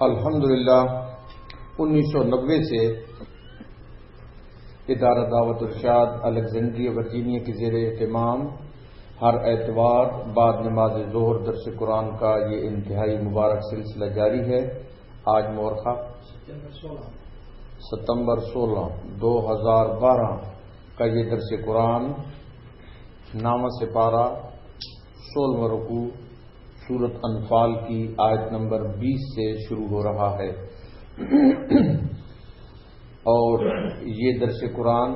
الحمدللہ 1990 سے ادارہ دعوت ارشاد الیگزینڈریا ورجینیا کے زیر اہتمام ہر اتوار بعد نماز ظہر درس قرآن کا یہ انتہائی مبارک سلسلہ جاری ہے۔ آج مورخہ ستمبر 16 2012 کا یہ درس قرآن نامہ سپارہ 16واں رکوع سورۃ انفال کی آیت نمبر 20 سے شروع ہو رہا ہے، اور یہ درس قرآن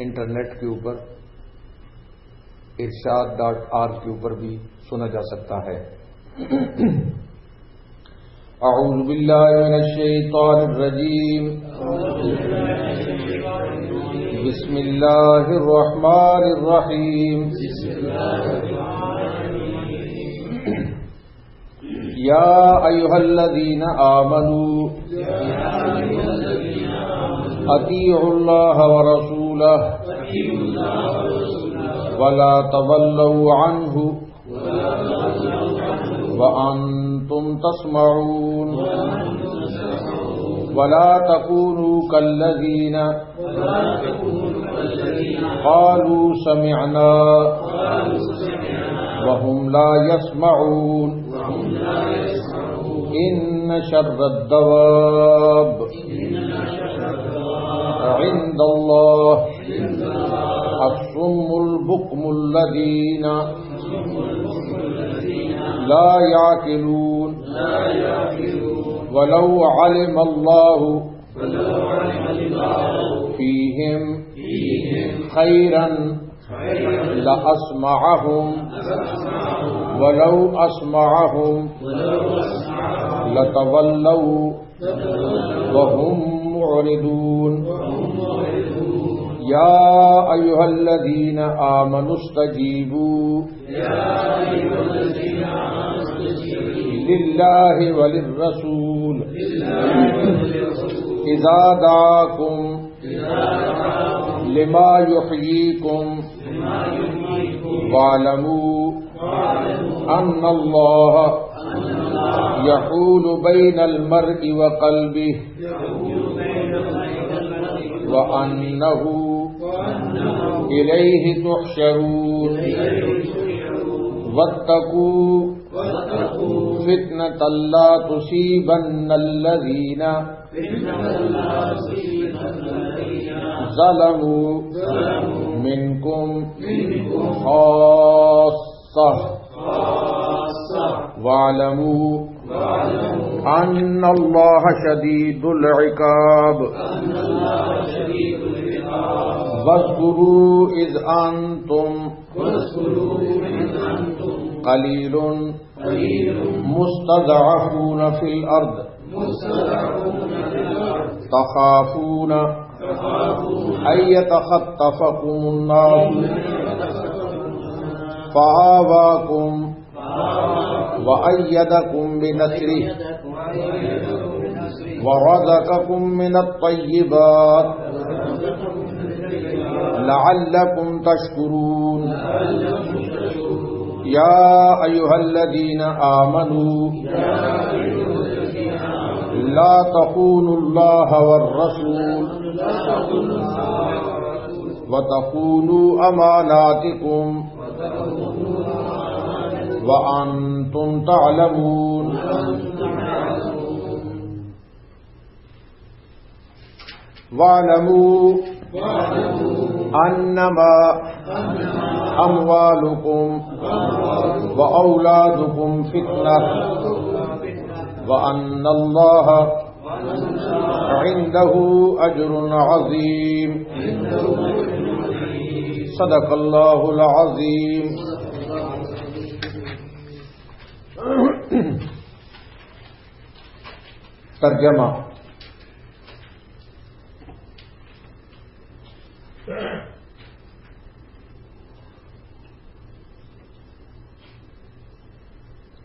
انٹرنیٹ کے اوپر ارشاد.org کے اوپر بھی سنا جا سکتا ہے۔ اعوذ باللہ من الشیطان الرجیم، بسم اللہ الرحمن الرحیم، یا ایھا الذین آمنوا اطیعوا اللہ ورسولہ ولا تولوا عنہ وانتم تسمعون ولا تکونوا کالذین قالوا سمعنا وهم لا يسمعون ان شر الدواب عند الله الصم البكم الذين لا يعقلون ولو علم الله فيهم خيرا لأسمعهم ولو أسمعهم لتولوا وهم معرضون يا أيها الذين آمنوا استجيبوا لله وللرسول إذا دعاكم لما يحييكم واعلموا أن الله يحول بين المرء وقلبه وأنه إليه تحشرون واتقوا فتنة لا تصيبن الذين ظلموا منكم خاصة واعلموا أن الله شديد العقاب واذكروا إذ أنتم قليل مستضعفون في الأرض تخافون أن يتخطفكم الناس فآواكم وأيدكم بنصره ورزقكم من الطيبات لعلكم تشكرون يا أيها الذين آمنوا لا تخونوا الله والرسول وتخونوا أماناتكم وأنتم تعلمون واعلموا أنما أموالكم وأولادكم فتنة وأن الله عنده أجر عظيم صدق الله العظيم۔ ترجمہ۔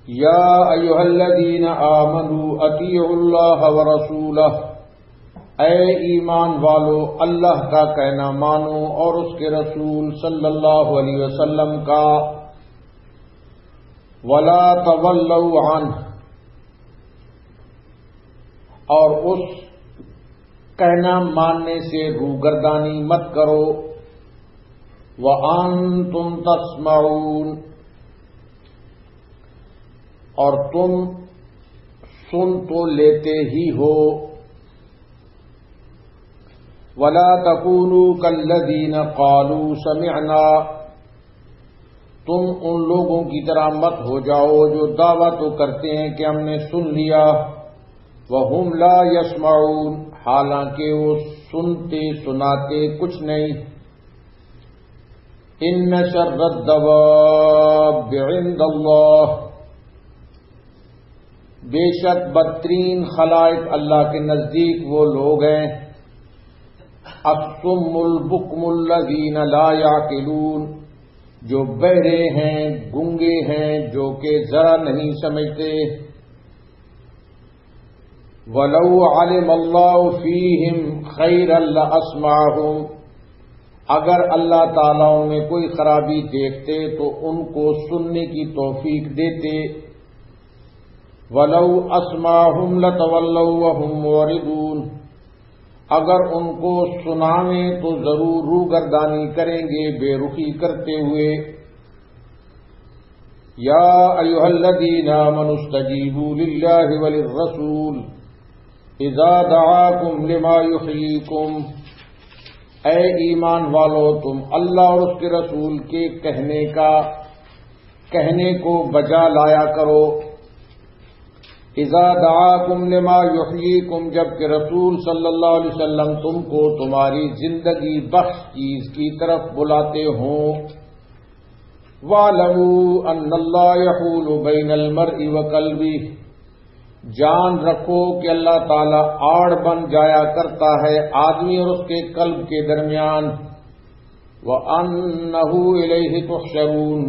یا ایھا الذین آمنوا اطیعوا اللہ ورسولہ، اے ایمان والو اللہ کا کہنا مانو اور اس کے رسول صلی اللہ علیہ وسلم کا، ولا تولوا عنہ، اور اس کہنا ماننے سے روگردانی مت کرو. وَأَنْتُمْ تَسْمَعُونَ، اور تم سن تو لیتے ہی ہو. وَلَا تَكُونُوا كَالَّذِينَ قَالُوا سَمِعْنَا، تم ان لوگوں کی طرح مت ہو جاؤ جو دعویٰ تو کرتے ہیں کہ ہم نے سن لیا. وَهُمْ لَا يَسْمَعُونَ، حالانکہ وہ سنتے سناتے کچھ نہیں. إِنَّ شَرَّ الدَّوَابِّ عِندَ اللَّهِ، بے شک بدترین خلائق اللہ کے نزدیک وہ لوگ ہیں. الصُّمُّ الْبُكْمُ الَّذِينَ لَا يَعْقِلُونَ، جو بہرے ہیں، گونگے ہیں، جو کہ ذرا نہیں سمجھتے. وَلَوْ عَلِمَ اللَّهُ فِيهِمْ خَيْرًا لَأَسْمَعَهُمْ، اگر اللہ تعالیٰ میں کوئی خرابی دیکھتے تو ان کو سننے کی توفیق دیتے. وَلَوْ أَسْمَعَهُمْ لَتَوَلَّوْا وَهُمْ مُعْرِضُونَ، اگر ان کو سناویں تو ضرور روگردانی کریں گے بے رخی کرتے ہوئے. یا ایھا الذین آمنوا استجیبوا للہ وللرسول اذا دعاکم لما یحییکم، اے ایمان والو تم اللہ اور اس کے رسول کے کہنے کو بجا لایا کرو. اذا دعاکم لما یحییکم، جبکہ رسول صلی اللہ علیہ وسلم تم کو تمہاری زندگی بخش چیز کی طرف بلاتے ہوں. وَاعْلَمُوا أَنَّ اللَّهَ يَحُولُ بَيْنَ الْمَرْءِ وَقَلْبِهِ، جان رکھو کہ اللہ تعالی آڑ بن جایا کرتا ہے آدمی اور اس کے قلب کے درمیان. وَأَنَّهُ إِلَيْهِ تُحْشَرُونَ،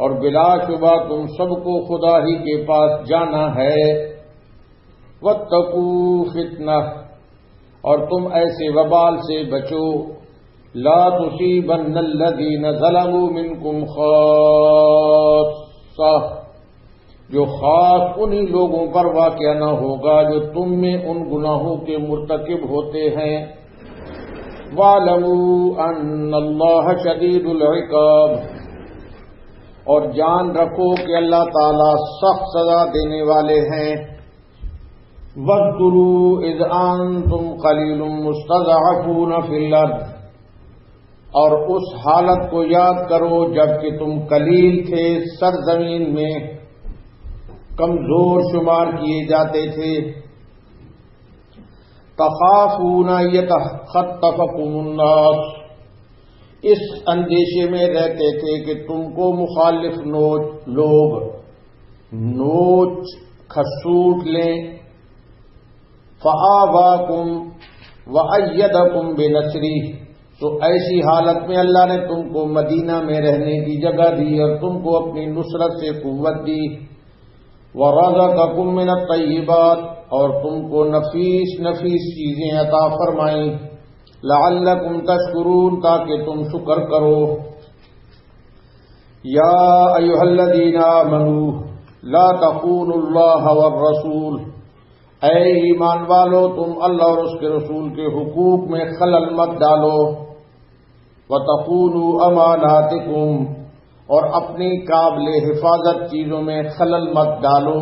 اور بلا شبہ تم سب کو خدا ہی کے پاس جانا ہے. وَاتَّقُوا فِتْنَةً، اور تم ایسے وبال سے بچو. لا تصیبن الذین ظلموا منکم خاصہ، جو خاص انہی لوگوں پر واقع نہ ہوگا جو تم میں ان گناہوں کے مرتکب ہوتے ہیں. وَاعْلَمُوا أَنَّ اللَّهَ شَدِيدُ الْعِقَابِ، اور جان رکھو کہ اللہ تعالی سخت سزا دینے والے ہیں. وَاذْكُرُوا إِذْ أَنْتُمْ قَلِيلٌ مُسْتَضْعَفُونَ فِي الْأَرْضِ، اور اس حالت کو یاد کرو جب کہ تم قلیل تھے، سرزمین میں کمزور شمار کیے جاتے تھے. تخافون یتخطفکم الناس، اس اندیشے میں رہتے تھے کہ تم کو مخالف لوگ نوچ کھسوٹ لیں. فآواکم وأیدکم بنصرہ، تو ایسی حالت میں اللہ نے تم کو مدینہ میں رہنے کی جگہ دی اور تم کو اپنی نصرت سے قوت دی. وَرَزَقَكُم مِّنَ الطَّيِّبَاتِ، اور تم کو نفیس چیزیں عطا فرمائیں. لَعَلَّكُمْ تَشْكُرُونَ، تاکہ تم شکر کرو. یا ایھا الذین آمنوا لا تخونوا اللہ والرسول، اے ایمان والو تم اللہ اور اس کے رسول کے حقوق میں خلل مت ڈالو. وَتَخُونُوا أَمَانَاتِكُمْ، اور اپنی قابل حفاظت چیزوں میں خلل مت ڈالو.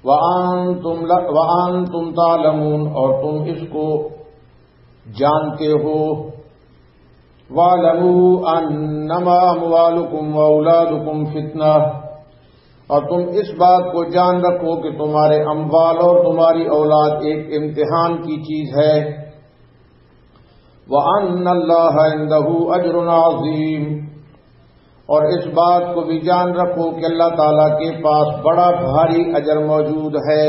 وَأَنْتُمْ تَعْلَمُونَ، اور تم اس کو جانتے ہو. وَاعْلَمُوا أَنَّمَا أَمْوَالُكُمْ وَأَوْلَادُكُمْ فِتْنَةٌ، اور تم اس بات کو جان رکھو کہ تمہارے اموال اور تمہاری اولاد ایک امتحان کی چیز ہے. وَأَنَّ اللَّهَ عِندَهُ أَجْرٌ عَظِيمٌ، اور اس بات کو بھی جان رکھو کہ اللہ تعالیٰ کے پاس بڑا بھاری اجر موجود ہے.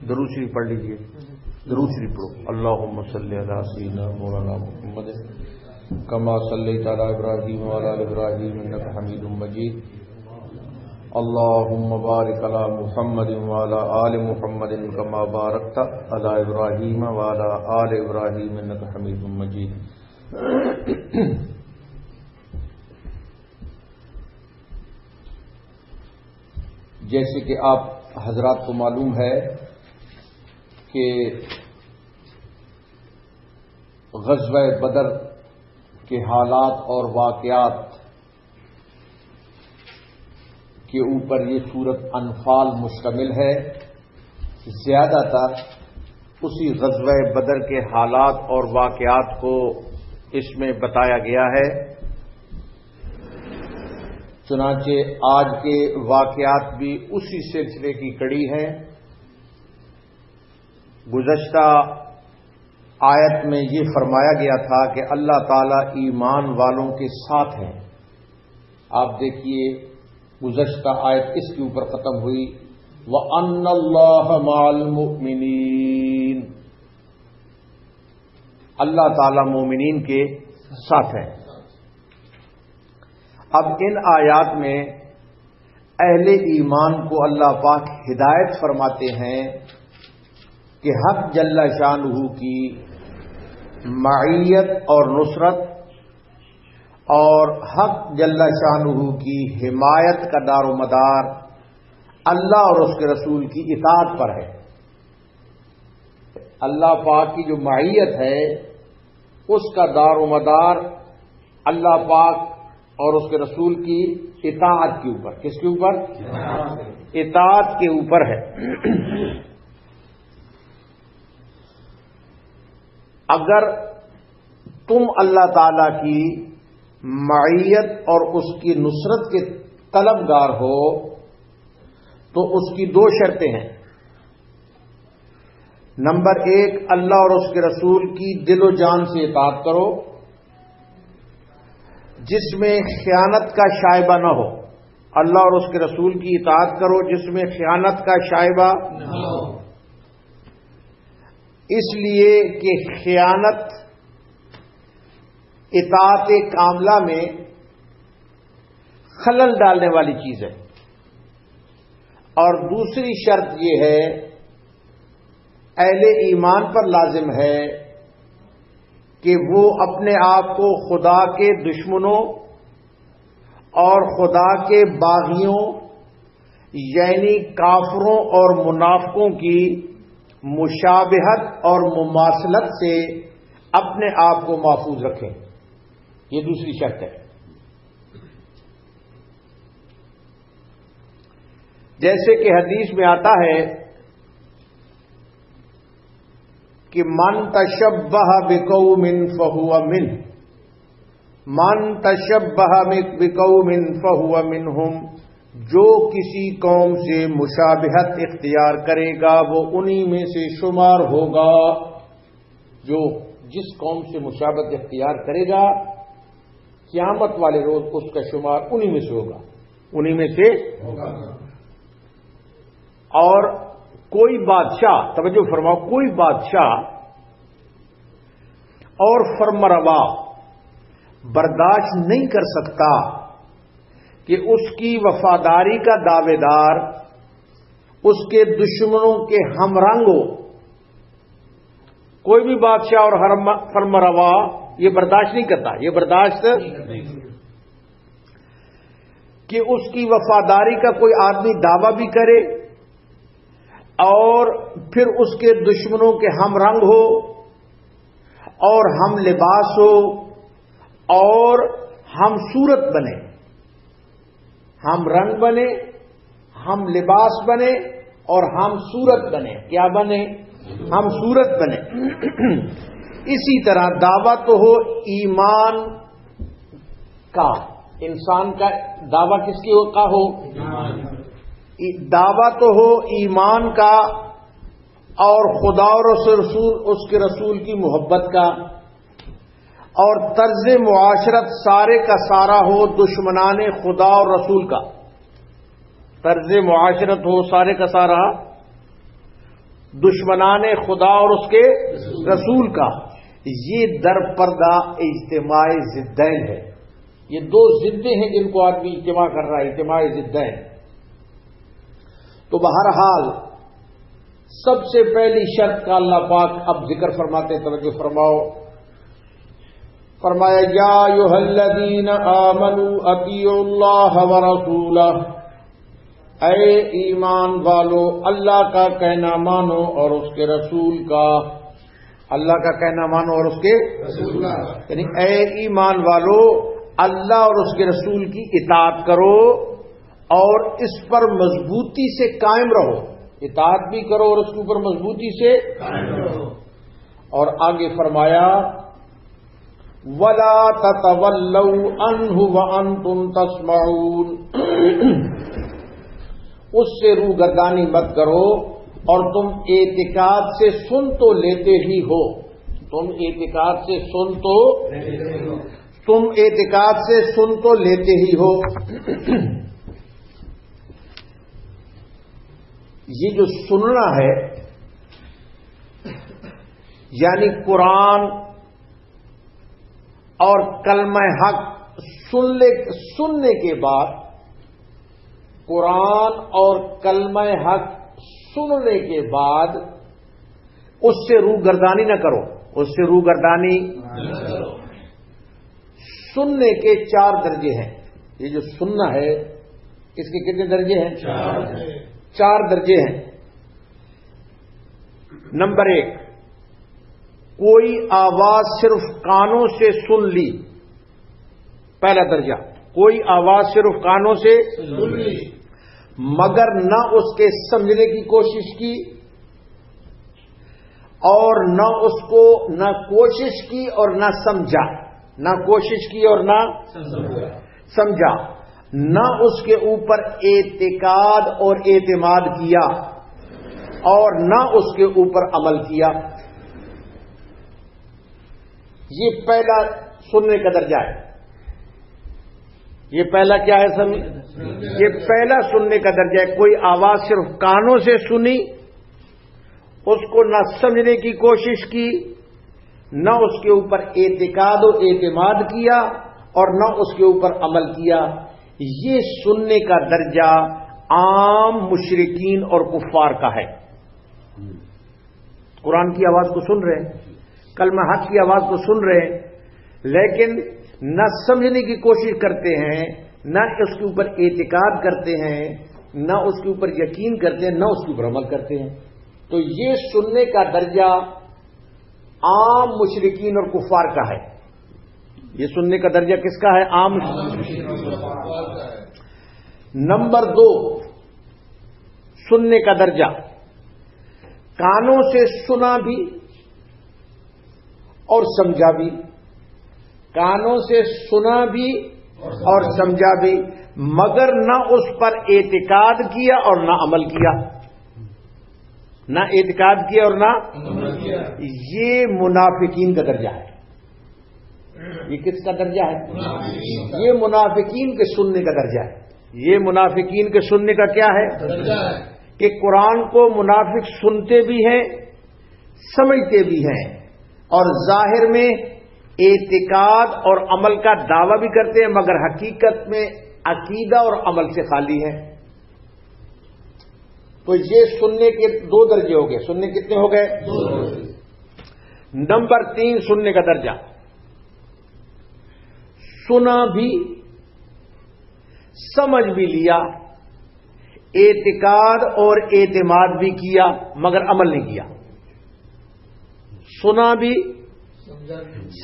درود شریف پڑھ لیجیے. درود شریف پڑھو. اللہم صلی علی سیدنا مولانا محمد کما صلیت علی ابراہیم وعلی آل ابراہیم انک حمید مجید. اللہم بارک علی محمد وعلی آل محمد کما بارکت علی ابراہیم وعلی آل ابراہیم انک حمید مجید. جیسے کہ آپ حضرات کو معلوم ہے کہ غزوہ بدر کے حالات اور واقعات کے اوپر یہ سورت انفال مشتمل ہے. زیادہ تر اسی غزوہ بدر کے حالات اور واقعات کو اس میں بتایا گیا ہے. چنانچہ آج کے واقعات بھی اسی سلسلے کی کڑی ہیں. گزشتہ آیت میں یہ فرمایا گیا تھا کہ اللہ تعالی ایمان والوں کے ساتھ ہیں. آپ دیکھیے گزشتہ آیت اس کے اوپر ختم ہوئی وَأَنَّ اللَّهَ مَعَ الْمُؤْمِنِينَ. اللہ تعالی مومنین کے ساتھ ہیں. اب ان آیات میں اہل ایمان کو اللہ پاک ہدایت فرماتے ہیں کہ حق جل شانہ کی معیت اور نصرت اور حق جل شانہ کی حمایت کا دار و مدار اللہ اور اس کے رسول کی اطاعت پر ہے. اللہ پاک کی جو معیت ہے اس کا دار و مدار اللہ پاک اور اس کے رسول کی اطاعت کے اوپر. کس کے اوپر؟ اطاعت کے اوپر ہے. اگر تم اللہ تعالی کی معیت اور اس کی نصرت کے طلبگار ہو تو اس کی دو شرطیں ہیں. نمبر 1، اللہ اور اس کے رسول کی دل و جان سے اطاعت کرو جس میں خیانت کا شائبہ نہ ہو. اللہ اور اس کے رسول کی اطاعت کرو جس میں خیانت کا شائبہ نہ ہو. اس لیے کہ خیانت اطاعت کاملہ میں خلل ڈالنے والی چیز ہے. اور دوسری شرط یہ ہے اہل ایمان پر لازم ہے کہ وہ اپنے آپ کو خدا کے دشمنوں اور خدا کے باغیوں یعنی کافروں اور منافقوں کی مشابہت اور مماثلت سے اپنے آپ کو محفوظ رکھیں. یہ دوسری شرط ہے. جیسے کہ حدیث میں آتا ہے کہ من تشبہ بقوم فہو منہ، من تشبہ بقوم فہو منہم، جو کسی قوم سے مشابہت اختیار کرے گا وہ انہی میں سے شمار ہوگا. جو جس قوم سے مشابہت اختیار کرے گا قیامت والے روز اس کا شمار انہی میں سے ہوگا، انہی میں سے ہوگا. اور کوئی بادشاہ، توجہ فرماؤ، کوئی بادشاہ اور فرمانروا برداشت نہیں کر سکتا کہ اس کی وفاداری کا دعوے دار اس کے دشمنوں کے ہم رنگ ہو. کوئی بھی بادشاہ اور فرمانروا یہ برداشت نہیں کرتا، یہ برداشت کہ اس کی وفاداری کا کوئی آدمی دعویٰ بھی کرے اور پھر اس کے دشمنوں کے ہم رنگ ہو اور ہم لباس ہو اور ہم صورت بنے، ہم رنگ بنے، ہم لباس بنے اور ہم صورت بنے. کیا بنے؟ ہم صورت بنے. اسی طرح دعویٰ تو ہو ایمان کا، انسان کا دعویٰ کس کی کا ہو؟ دعویٰ تو ہو ایمان کا اور خدا اور اس کے رسول کی محبت کا، اور طرز معاشرت سارے کا سارا ہو دشمنان خدا اور رسول کا. طرز معاشرت ہو سارے کا سارا دشمنان خدا اور اس کے رسول کا، یہ در پردہ اجتماع ضدین ہے. یہ دو ضدیں ہیں جن کو آدمی اجتماع کر رہا ہے، اجتماع ضدین. تو بہرحال سب سے پہلی شرط کا اللہ پاک اب ذکر فرماتے ہیں، توجہ فرماؤ. فرمایا یا ایھا الذین آمنوا اطیعوا اللہ ورسولہ، اے ایمان والو اللہ کا کہنا مانو اور اس کے رسول کا. اللہ کا کہنا مانو اور اس کے رسول کا، یعنی اے ایمان والو اللہ اور اس کے رسول کی اطاعت کرو اور اس پر مضبوطی سے قائم رہو. اطاعت بھی کرو اور اس کے اوپر مضبوطی سے قائم رہو. اور آگے فرمایا وَلَا تَتَوَلَّوْا عَنْهُ وَأَنْتُمْ تَسْمَعُونَ، اس سے روگردانی مت کرو اور تم اعتقاد سے سن تو لیتے ہی ہو. تم اعتقاد سے سن تو لیتے ہی ہو. یہ جو سننا ہے یعنی قرآن اور کلمہ حق سننے کے بعد، قرآن اور کلمہ حق سننے کے بعد اس سے روگردانی نہ کرو. اس سے روگردانی سننے کے 4 درجے ہیں. یہ جو سننا ہے اس کے کتنے درجے ہیں؟ 4 درجے ہیں. نمبر 1، کوئی آواز صرف کانوں سے سن لی. پہلا درجہ، کوئی آواز صرف کانوں سے سن لی مگر نہ اس کے سمجھنے کی کوشش کی اور نہ اس کو نہ کوشش کی اور نہ سمجھا. نہ کوشش کی اور نہ سمجھا. نہ اس کے اوپر اعتقاد اور اعتماد کیا اور نہ اس کے اوپر عمل کیا. یہ پہلا سننے کا درجہ ہے. یہ پہلا کیا ہے؟ یہ پہلا سننے کا درجہ ہے. کوئی آواز صرف کانوں سے سنی، اس کو نہ سمجھنے کی کوشش کی، نہ اس کے اوپر اعتقاد و اعتماد کیا اور نہ اس کے اوپر عمل کیا. یہ سننے کا درجہ عام مشرکین اور کفار کا ہے. قرآن کی آواز کو سن رہے ہیں، کلمہ حق کی آواز کو سن رہے ہیں، لیکن نہ سمجھنے کی کوشش کرتے ہیں، نہ اس کے اوپر اعتقاد کرتے ہیں، نہ اس کے اوپر یقین کرتے ہیں، نہ اس کے اوپر عمل کرتے ہیں. تو یہ سننے کا درجہ عام مشرکین اور کفار کا ہے. یہ سننے کا درجہ کس کا ہے؟ عام مشرکین اور کفار کا ہے. نمبر 2، سننے کا درجہ کانوں سے سنا بھی اور سمجھا بھی. کانوں سے سنا بھی اور سمجھا بھی مگر نہ اس پر اعتقاد کیا اور نہ عمل کیا. نہ اعتقاد کیا اور نہ عمل کیا. یہ منافقین کا درجہ ہے. یہ کس کا درجہ ہے؟ یہ منافقین کے سننے کا درجہ ہے. یہ منافقین کے سننے کا کیا ہے؟ درجہ ہے کہ قرآن کو منافق سنتے بھی ہیں، سمجھتے بھی ہیں اور ظاہر میں اعتقاد اور عمل کا دعویٰ بھی کرتے ہیں مگر حقیقت میں عقیدہ اور عمل سے خالی ہے. تو یہ سننے کے 2 درجے ہو گئے. سننے کتنے ہو گئے؟ 2. نمبر 3، سننے کا درجہ سنا بھی، سمجھ بھی لیا، اعتقاد اور اعتماد بھی کیا مگر عمل نہیں کیا. سنا بھی،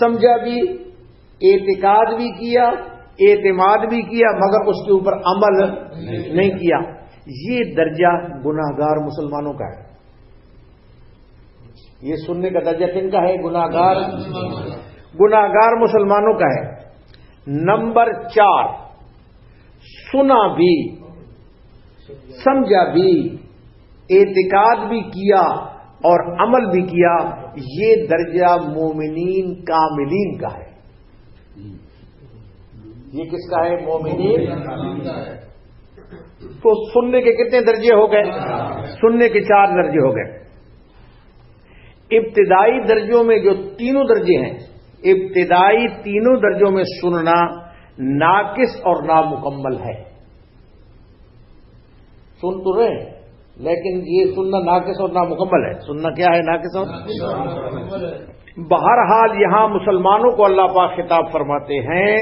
سمجھا بھی، اعتقاد بھی کیا، اعتماد بھی کیا مگر اس کے اوپر عمل نہیں کیا. یہ درجہ گناہگار مسلمانوں کا ہے. یہ سننے کا درجہ کن کا ہے؟ گناہگار مسلمانوں کا ہے. نمبر 4، سنا بھی، سمجھا بھی، اعتقاد بھی کیا اور عمل بھی کیا. یہ درجہ مومنین کاملین کا ہے. یہ کس کا ہے؟ مومنین کا ہے. تو سننے کے کتنے درجے ہو گئے؟ سننے کے 4 درجے ہو گئے. ابتدائی درجوں میں جو تینوں درجے ہیں، ابتدائی تینوں درجوں میں سننا ناقص اور نامکمل ہے. سن تو رہے لیکن یہ سننا ناقص اور نامکمل ہے. سننا کیا ہے؟ ناقص اور بہرحال یہاں مسلمانوں کو اللہ پاک خطاب فرماتے ہیں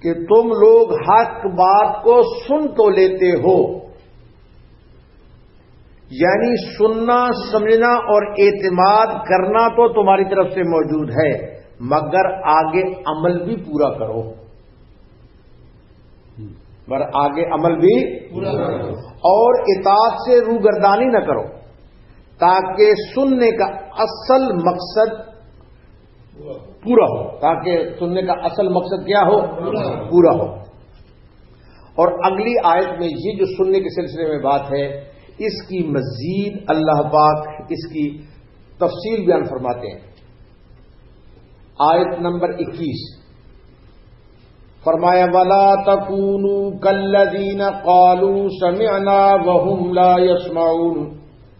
کہ تم لوگ حق بات کو سن تو لیتے ہو، یعنی سننا سمجھنا اور اعتماد کرنا تو تمہاری طرف سے موجود ہے، مگر آگے عمل بھی پورا کرو. آگے عمل بھی پورا کرو اور اطاعت سے روگردانی نہ کرو، تاکہ سننے کا اصل مقصد پورا ہو. تاکہ سننے کا اصل مقصد کیا ہو؟ پورا ہو. اور اگلی آیت میں یہ جو سننے کے سلسلے میں بات ہے، اس کی مزید اللہ پاک اس کی تفصیل بیان فرماتے ہیں. آیت نمبر 21 فرمایا وَلَا تَكُونُوا كَالَّذِينَ قَالُوا سَمِعْنَا وَهُمْ لَا يَسْمَعُونَ.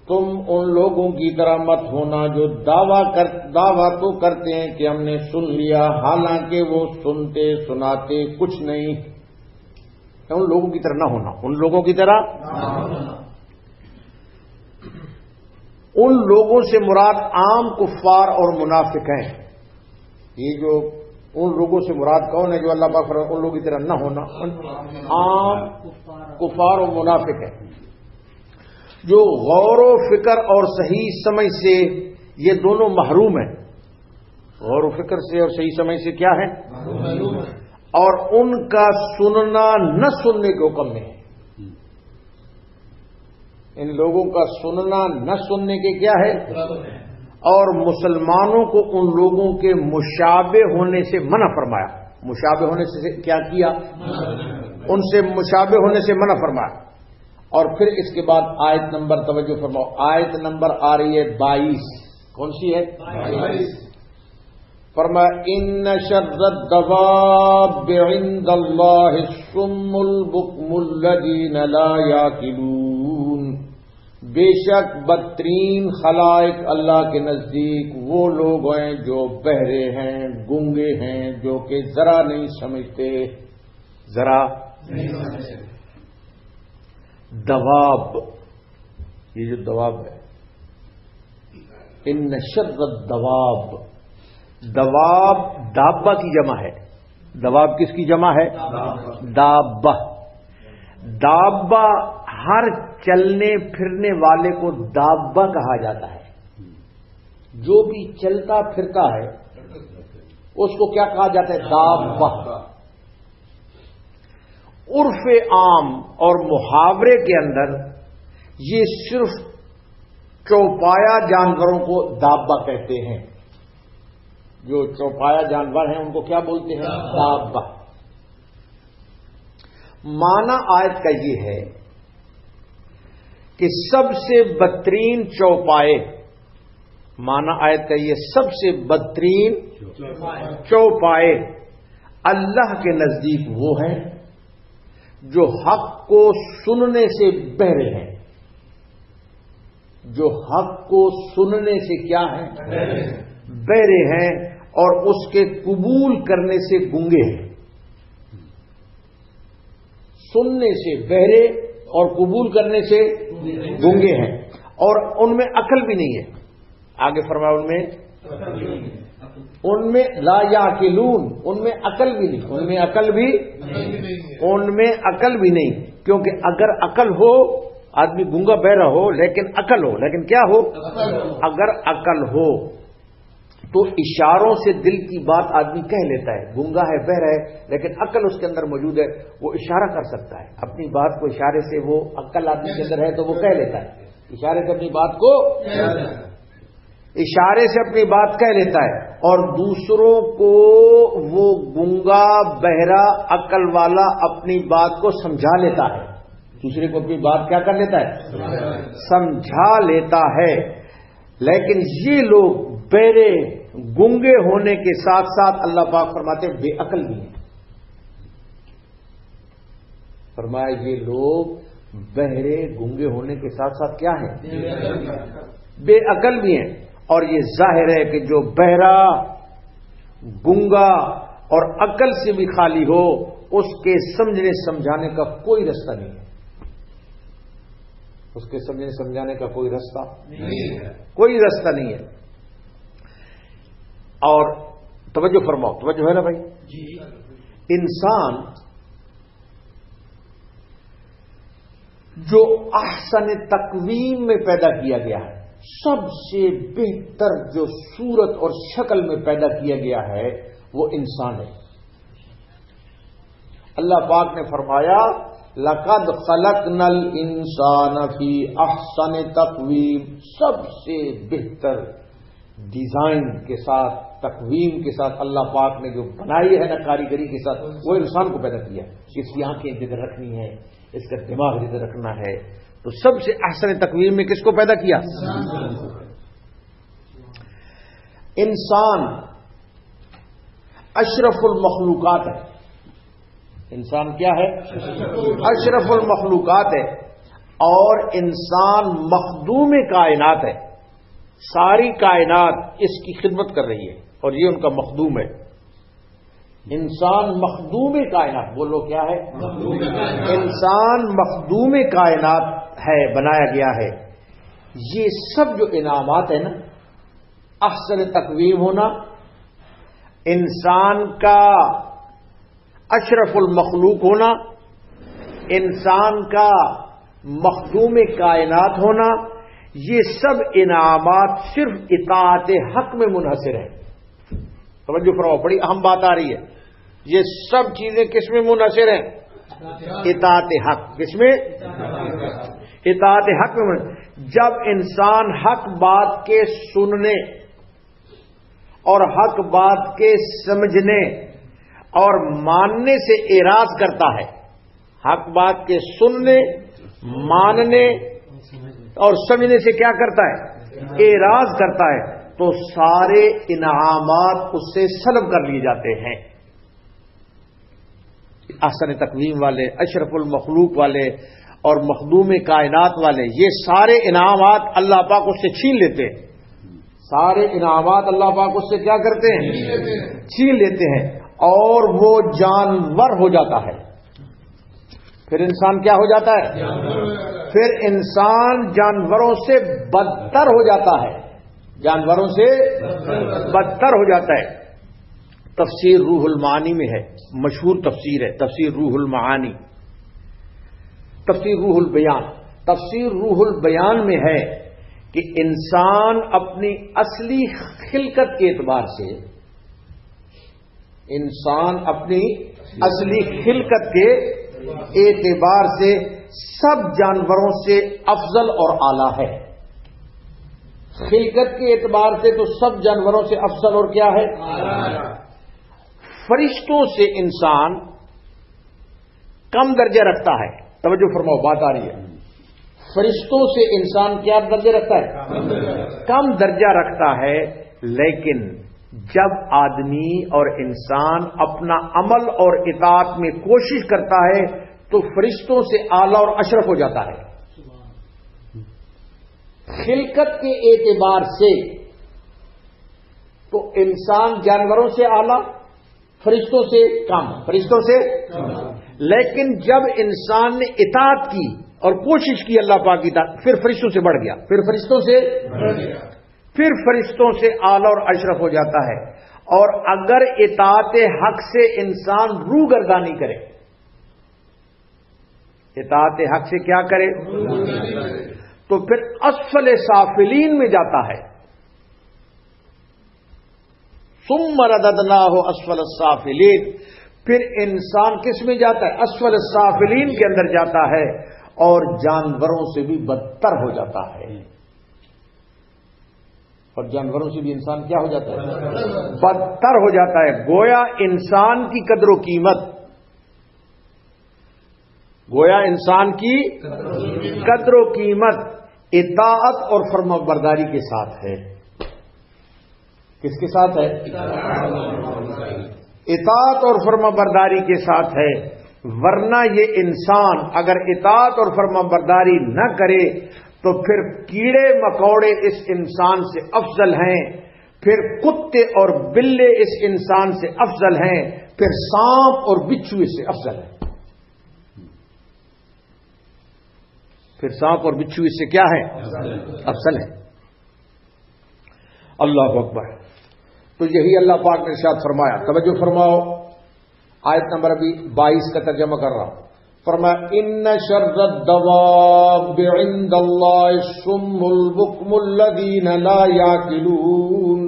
تم ان لوگوں کی طرح مت ہونا جو دعویٰ تو کرتے ہیں کہ ہم نے سن لیا، حالانکہ وہ سنتے سناتے کچھ نہیں. ان لوگوں کی طرح نہ ہونا، ان لوگوں کی طرح نہ ہونا. ان لوگوں سے مراد عام کفار اور منافق ہیں. یہ جو ان لوگوں سے مراد کون ہے جو اللہ پاک فرماتا ہے ان لوگوں کی طرح نہ ہونا؟ عام کفار اور منافق ہیں جو غور و فکر اور صحیح سمجھ سے یہ دونوں محروم ہیں. غور و فکر سے اور صحیح سمجھ سے کیا ہے؟ اور ان کا سننا نہ سننے کے حکم میں ہے. ان لوگوں کا سننا نہ سننے کے کیا ہے؟ اور مسلمانوں کو ان لوگوں کے مشابہ ہونے سے منع فرمایا. مشابہ ہونے سے کیا کیا؟ ان سے مشابہ ہونے سے منع فرمایا. اور پھر اس کے بعد آیت نمبر توجہ فرماؤ، آیت نمبر آ رہی ہے 22. کون سی ہے؟ 22. فرمایا ان شر الدواب عند اللہ الصم البکم الذین لا یعقلون. بے شک بدترین خلائق اللہ کے نزدیک وہ لوگ ہیں جو بہرے ہیں، گونگے ہیں، جو کہ ذرا نہیں سمجھتے. ذرا نہیں سمجھتے. دواب، یہ جو دواب ہے، ان شر الدواب، دواب دابہ کی جمع ہے. دواب کس کی جمع ہے؟ دابہ. دابہ ہر چلنے پھرنے والے کو دابہ کہا جاتا ہے. جو بھی چلتا پھرتا ہے اس کو کیا کہا جاتا ہے؟ دابہ. عرف عام اور محاورے کے اندر یہ صرف چوپایا جانوروں کو دابہ کہتے ہیں. جو چوپایا جانور ہیں ان کو کیا بولتے ہیں؟ دابہ. معنی آیت کا یہ ہے کہ سب سے بدترین چوپائے، معنی آیت کا یہ سب سے بدترین چوپائے اللہ کے نزدیک وہ ہیں جو حق کو سننے سے بہرے ہیں. جو حق کو سننے سے کیا ہیں؟ بہرے ہیں اور اس کے قبول کرنے سے گونگے ہیں. سننے سے بہرے اور قبول کرنے سے گونگے ہیں، اور ان میں عقل بھی نہیں ہے. آگے فرمایا ان میں لا یعقلون، ان میں عقل بھی نہیں. ان میں عقل بھی نہیں، کیونکہ اگر عقل ہو، آدمی گونگا بہرا ہو لیکن عقل ہو، لیکن کیا ہو؟ اگر عقل ہو تو اشاروں سے دل کی بات آدمی کہہ لیتا ہے. گونگا ہے، بہرا ہے، لیکن عقل اس کے اندر موجود ہے، وہ اشارہ کر سکتا ہے. اپنی بات کو اشارے سے، وہ عقل آدمی کے اندر ہے تو وہ کہہ لیتا ہے. اشارے سے اپنی بات کو اشارے سے اپنی بات کہہ لیتا ہے، اور دوسروں کو وہ گونگا بہرا عقل والا اپنی بات کو سمجھا لیتا ہے. دوسرے کو اپنی بات کیا کر لیتا ہے؟ سمجھا لیتا ہے. لیکن یہ لوگ بہرے گونگے ہونے کے ساتھ ساتھ اللہ پاک فرماتے بے عقل بھی ہیں. فرمایا یہ لوگ بہرے گونگے ہونے کے ساتھ ساتھ کیا ہیں؟ بے عقل بھی ہیں. اور یہ ظاہر ہے کہ جو بہرا، گنگا اور عقل سے بھی خالی ہو، اس کے سمجھنے سمجھانے کا کوئی رستہ نہیں ہے. اس کے سمجھنے سمجھانے کا کوئی رستہ نہیں ہے، کوئی رستہ نہیں ہے. اور توجہ فرماؤ، توجہ ہے نا بھائی جی. انسان جو احسن تقویم میں پیدا کیا گیا ہے، سب سے بہتر جو صورت اور شکل میں پیدا کیا گیا ہے وہ انسان ہے. اللہ پاک نے فرمایا لَقَدْ خَلَقْنَا الْإِنسَانَ فِي أَحْسَنِ تَقْوِيمٍ، سب سے بہتر ڈیزائن کے ساتھ، تقویم کے ساتھ اللہ پاک نے جو بنائی ہے نا کاریگری کے ساتھ، وہ انسان کو پیدا کیا. اس کی آنکھیں جدھر رکھنی ہے، اس کا دماغ جدھر رکھنا ہے، تو سب سے احسن تقویم میں کس کو پیدا کیا؟ انسان اشرف المخلوقات ہے. انسان کیا ہے؟ اشرف المخلوقات ہے. اور انسان مخدوم کائنات ہے. ساری کائنات اس کی خدمت کر رہی ہے اور یہ ان کا مخدوم ہے. انسان مخدوم کائنات، بولو کیا ہے؟ انسان مخدوم کائنات ہے، بنایا گیا ہے. یہ سب جو انعامات ہیں نا، احسن تقویم ہونا، انسان کا اشرف المخلوق ہونا، انسان کا مخدوم کائنات ہونا، یہ سب انعامات صرف اطاعت حق میں منحصر ہیں. توجہ فرماؤ، بڑی اہم بات آ رہی ہے. یہ سب چیزیں کس میں منحصر ہیں؟ اطاعت حق. کس میں؟ اطاعت حق میں. جب انسان حق بات کے سننے اور حق بات کے سمجھنے اور ماننے سے اعراض کرتا ہے، حق بات کے سننے، ماننے اور سمجھنے سے کیا کرتا ہے؟ اعراض کرتا ہے، تو سارے انعامات اس سے سلب کر لیے جاتے ہیں. احسن تقویم والے، اشرف المخلوق والے اور مخدوم کائنات والے، یہ سارے انعامات اللہ پاک اس سے چھین لیتے ہیں. سارے انعامات اللہ پاک اس سے کیا کرتے ہیں؟ چھین لیتے ہیں، اور وہ جانور ہو جاتا ہے. پھر انسان کیا ہو جاتا ہے؟ پھر انسان جانوروں سے بدتر ہو جاتا ہے. جانوروں سے بدتر ہو جاتا ہے. تفسیر روح المعانی میں ہے، مشہور تفسیر ہے تفسیر روح المعانی. تفسیر روح البیان، تفسیر روح البیان میں ہے کہ انسان اپنی اصلی خلقت کے اعتبار سے، انسان اپنی اصلی خلقت کے اعتبار سے سب جانوروں سے افضل اور اعلیٰ ہے. خلقت کے اعتبار سے تو سب جانوروں سے افضل اور کیا ہے؟ فرشتوں سے انسان کم درجہ رکھتا ہے. توجہ فرماؤ، بات آ رہی ہے. فرشتوں سے انسان کیا درجہ رکھتا ہے؟ کم درجہ رکھتا ہے. لیکن جب آدمی اور انسان اپنا عمل اور اطاعت میں کوشش کرتا ہے تو فرشتوں سے اعلیٰ اور اشرف ہو جاتا ہے. خلقت کے اعتبار سے تو انسان جانوروں سے اعلیٰ، فرشتوں سے کم، فرشتوں سے. لیکن جب انسان نے اطاعت کی اور کوشش کی اللہ پاک کی اطاعت، پھر فرشتوں سے بڑھ گیا، پھر فرشتوں سے پھر فرشتوں سے اعلیٰ اور اشرف ہو جاتا ہے. اور اگر اطاعت حق سے انسان روگردانی کرے، اطاعت حق سے کیا کرے تو پھر اسفل سافلین میں جاتا ہے. ثم رددناہ اسفل السافلین، پھر انسان کس میں جاتا ہے؟ اسفل السافلین کے اندر جاتا ہے اور جانوروں سے بھی بدتر ہو جاتا ہے. اور جانوروں سے بھی انسان کیا ہو جاتا ہے؟ بدتر ہو جاتا ہے. گویا انسان کی قدر و قیمت، گویا انسان کی قدر و قیمت اطاعت اور فرما برداری کے ساتھ ہے. کس کے ساتھ ہے؟ اطاعت اور فرما برداری کے ساتھ ہے. ورنہ یہ انسان اگر اطاعت اور فرما برداری نہ کرے تو پھر کیڑے مکوڑے اس انسان سے افضل ہیں، پھر کتے اور بلے اس انسان سے افضل ہیں، پھر سانپ اور بچھو اس سے افضل ہیں. پھر سانپ اور بچھو اس سے کیا ہے؟ افضل ہے. اللہ اکبر. تو یہی اللہ پاک نے ارشاد فرمایا. توجہ فرماؤ، آیت نمبر ابھی 22 کا ترجمہ کر رہا ہوں. فرمایا ان شر الدواب عند اللہ الصم البکم الذین لا یعقلون.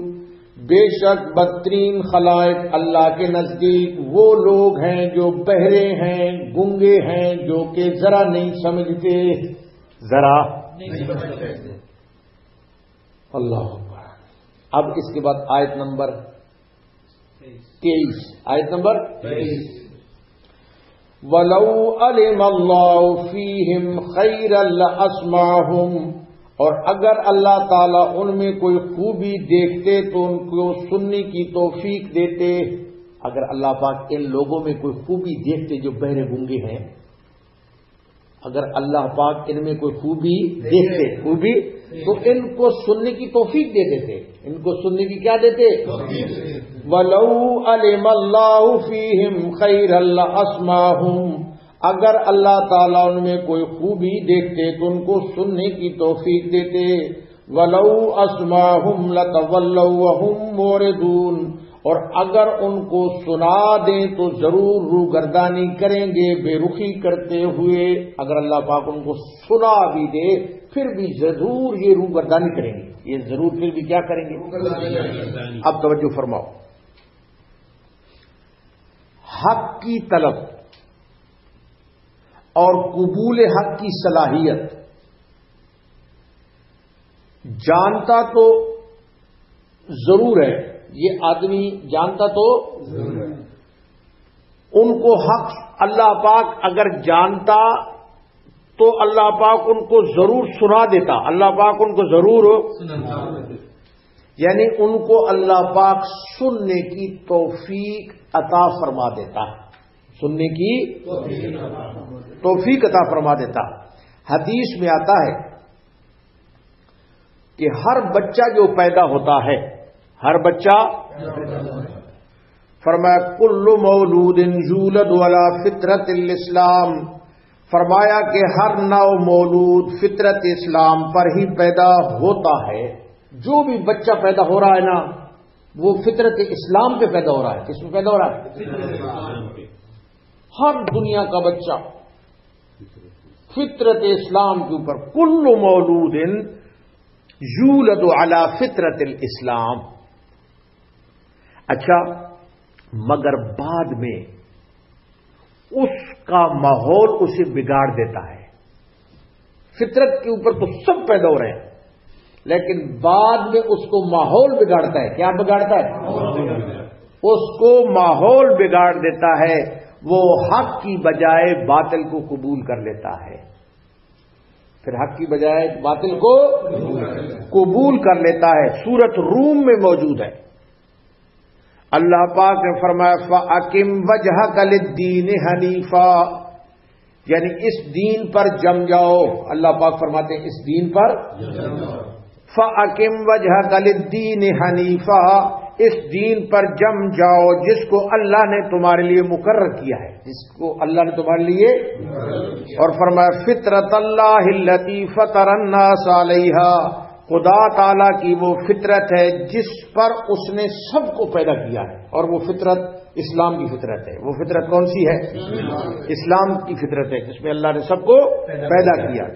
بے شک بدترین خلائق اللہ کے نزدیک وہ لوگ ہیں جو بہرے ہیں، گونگے ہیں، جو کہ ذرا نہیں سمجھتے. ذرا نہیں سمجھتے. اللہ اکبر. اب اس کے بعد آیت نمبر 23. آیت نمبر 23. وَلَوْ عَلِمَ اللَّهُ فِيهِمْ خَيْرًا لَأَسْمَعَهُمْ. اور اگر اللہ تعالیٰ ان میں کوئی خوبی دیکھتے تو ان کو سننے کی توفیق دیتے. اگر اللہ پاک ان لوگوں میں کوئی خوبی دیکھتے جو بہرے گونگے ہیں، اگر اللہ پاک ان میں کوئی خوبی دیکھتے، خوبی، تو ان کو سننے کی توفیق دے دیتے. ان کو سننے کی کیا دیتے؟ وَلَوْ عَلِمَ اللَّهُ فِيهِمْ خَيْرًا لَأَسْمَعَهُمْ. اگر اللہ تعالیٰ ان میں کوئی خوبی دیکھتے تو ان کو سننے کی توفیق دیتے. وَلَوْ أَسْمَعَهُمْ لَتَوَلَّوْا وَهُمْ مُعْرِضُونَ. اور اگر ان کو سنا دیں تو ضرور روگردانی کریں گے بے رخی کرتے ہوئے. اگر اللہ پاک ان کو سنا بھی دے پھر بھی ضرور یہ روگردانی کریں گے. یہ ضرور پھر بھی کیا کریں گے؟ اب توجہ فرماؤ. حق کی طلب اور قبول حق کی صلاحیت جانتا تو ضرور ہے. یہ آدمی جانتا تو ضرور ہے. ان کو حق اللہ پاک اگر جانتا تو اللہ پاک ان کو ضرور سنا دیتا. اللہ پاک ان کو ضرور یعنی ان کو اللہ پاک سننے کی توفیق عطا فرما دیتا. سننے کی توفیق عطا فرما دیتا. حدیث میں آتا ہے کہ ہر بچہ جو پیدا ہوتا ہے، ہر بچہ، فرمایا کل مولود یولد علی فطرت الاسلام. فرمایا کہ ہر نو مولود فطرت اسلام پر ہی پیدا ہوتا ہے. جو بھی بچہ پیدا ہو رہا ہے نا وہ فطرت اسلام پہ پیدا ہو رہا ہے. کس میں پیدا ہو رہا ہے؟ ہر دنیا کا بچہ فطرت اسلام کے اوپر. کل مولود یولد علی فطرت الاسلام. اچھا، مگر بعد میں اس کا ماحول اسے بگاڑ دیتا ہے. فطرت کے اوپر تو سب پیدا ہو رہے ہیں لیکن بعد میں اس کو ماحول بگاڑتا ہے. کیا بگاڑتا ہے؟ اس کو ماحول بگاڑ دیتا ہے. وہ حق کی بجائے باطل کو قبول کر لیتا ہے. پھر حق کی بجائے باطل کو قبول کر لیتا ہے. سورۃ روم میں موجود ہے. اللہ پاک نے فرمایا فَأَقِمْ وَجْهَكَ لِلدِّينِ حَنِيفًا. یعنی اس دین پر جم جاؤ. اللہ پاک فرماتے ہیں اس دین پر فَأَقِمْ وَجْهَكَ لِلدِّينِ حَنِيفًا. اس دین پر جم جاؤ جس کو اللہ نے تمہارے لیے مقرر کیا ہے، جس کو اللہ نے تمہارے لیے. اور فرمایا فطرت اللہ التی فطر الناس علیہا. خدا تعالی کی وہ فطرت ہے جس پر اس نے سب کو پیدا کیا ہے. اور وہ فطرت اسلام کی فطرت ہے. وہ فطرت کون سی ہے؟ اسلام کی فطرت ہے جس میں اللہ نے سب کو پیدا کیا.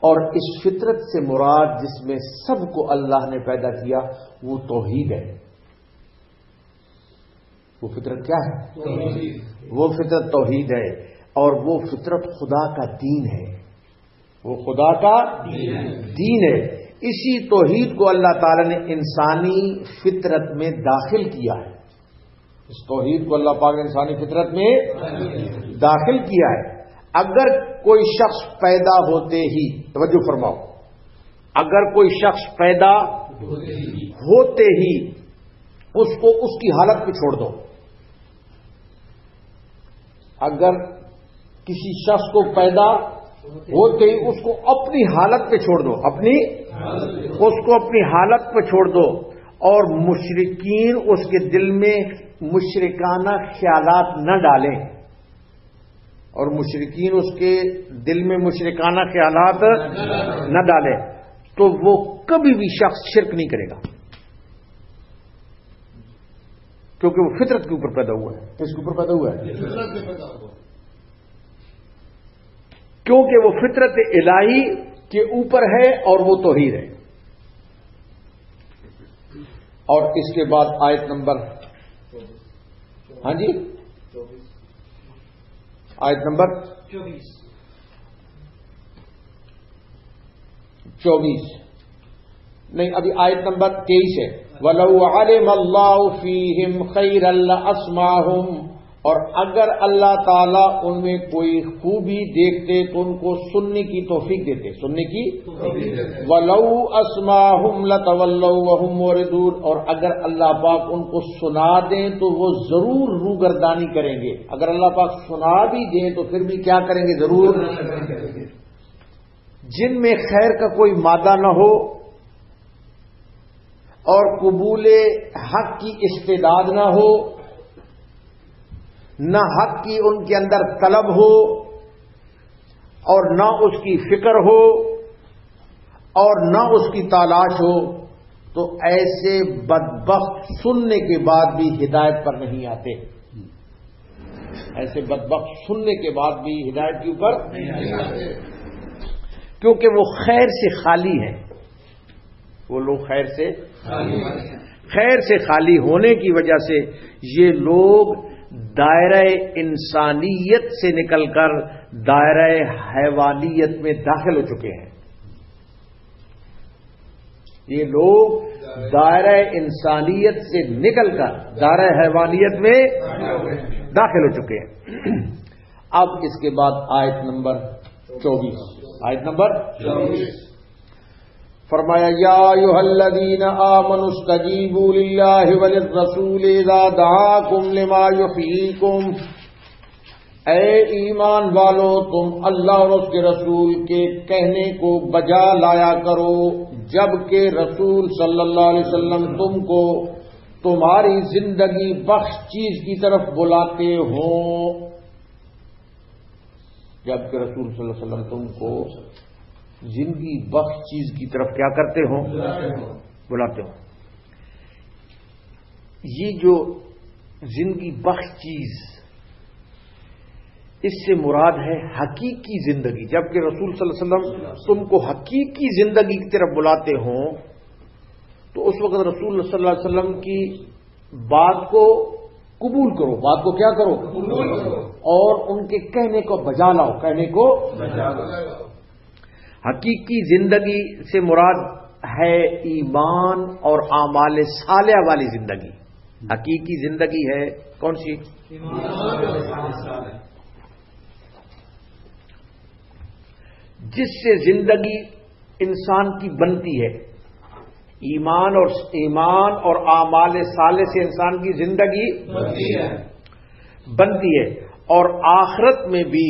اور اس فطرت سے مراد جس میں سب کو اللہ نے پیدا کیا وہ توحید ہے. وہ فطرت کیا ہے؟ وہ فطرت توحید ہے. اور وہ فطرت خدا کا دین ہے. وہ خدا کا دین ہے. اسی توحید کو اللہ تعالی نے انسانی فطرت میں داخل کیا ہے. اس توحید کو اللہ پاک نے انسانی فطرت میں داخل کیا ہے. اگر کوئی شخص پیدا ہوتے ہی، توجہ فرماؤ، اگر کوئی شخص پیدا ہوتے ہی اس کو اس کی حالت پہ چھوڑ دو. اگر کسی شخص کو پیدا ہوتے ہی اس کو اپنی حالت پہ چھوڑ دو، اس کو اپنی حالت پہ چھوڑ دو، اور مشرکین اس کے دل میں مشرکانہ خیالات نہ ڈالیں، اور مشرکین اس کے دل میں مشرکانہ خیالات نہ ڈالیں، تو وہ کبھی بھی شخص شرک نہیں کرے گا، کیونکہ وہ فطرت کے اوپر پیدا ہوا ہے۔ کس کے اوپر پیدا ہوا ہے؟ کیونکہ وہ فطرت الہی کے اوپر ہے اور وہ توحید ہے۔ اور اس کے بعد آیت نمبر، ہاں جی، آیت نمبر 24 نہیں، ابھی آیت نمبر 23 ہے۔ وَلَوْ عَلِمَ اللَّهُ فِيهِمْ خَيْرًا لَأَسْمَعَهُمْ، اور اگر اللہ تعالیٰ ان میں کوئی خوبی دیکھتے تو ان کو سننے کی توفیق دیتے، سننے کی۔ وَلَوْ أَسْمَعَهُمْ لَتَوَلَّوْا وَهُمْ مُعْرِضُونَ، اور اگر اللہ پاک ان کو سنا دیں تو وہ ضرور روگردانی کریں گے۔ اگر اللہ پاک سنا بھی دیں تو پھر بھی کیا کریں گے؟ ضرور۔ جن میں خیر کا کوئی مادہ نہ ہو اور قبول حق کی استعداد نہ ہو، نہ حق کی ان کے اندر طلب ہو اور نہ اس کی فکر ہو اور نہ اس کی تلاش ہو، تو ایسے بدبخت سننے کے بعد بھی ہدایت پر نہیں آتے، ایسے بدبخت سننے کے بعد بھی ہدایت کے اوپر نہیں آتے، کیونکہ وہ خیر سے خالی ہیں، وہ لوگ خیر سے خالی ہونے کی وجہ سے یہ لوگ دائرہ انسانیت سے نکل کر دائرہ حیوانیت میں داخل ہو چکے ہیں۔ یہ لوگ دائرہ انسانیت سے نکل کر دائرہ حیوانیت میں داخل ہو چکے ہیں۔ اب اس کے بعد آیت نمبر 24، آیت نمبر 24 فرمایا، یا ایھا الذین آمنوا استجیبوا للہ وللرسول اذا دعاکم لما یحییکم، اے ایمان والو تم اللہ اور اس کے رسول کے کہنے کو بجا لایا کرو جبکہ رسول صلی اللہ علیہ وسلم تم کو تمہاری زندگی بخش چیز کی طرف بلاتے ہوں، جبکہ رسول صلی اللہ علیہ وسلم تم کو زندگی بخش چیز کی طرف کیا کرتے ہوں؟ بلاتے ہوں۔ یہ جو زندگی بخش چیز، اس سے مراد ہے حقیقی زندگی، جبکہ رسول صلی اللہ علیہ وسلم تم کو حقیقی زندگی کی طرف بلاتے ہوں، تو اس وقت رسول صلی اللہ علیہ وسلم کی بات کو قبول کرو، بات کو کیا کرو؟ قبول کرو، اور ان کے کہنے کو بجا لاؤ، کہنے کو بجا لاؤ۔ حقیقی زندگی سے مراد ہے ایمان اور اعمال صالحہ والی زندگی۔ حقیقی زندگی ہے کون سی؟ جس سے زندگی انسان کی بنتی ہے، ایمان اور اعمال صالح سے انسان کی زندگی بنتی ہے، اور آخرت میں بھی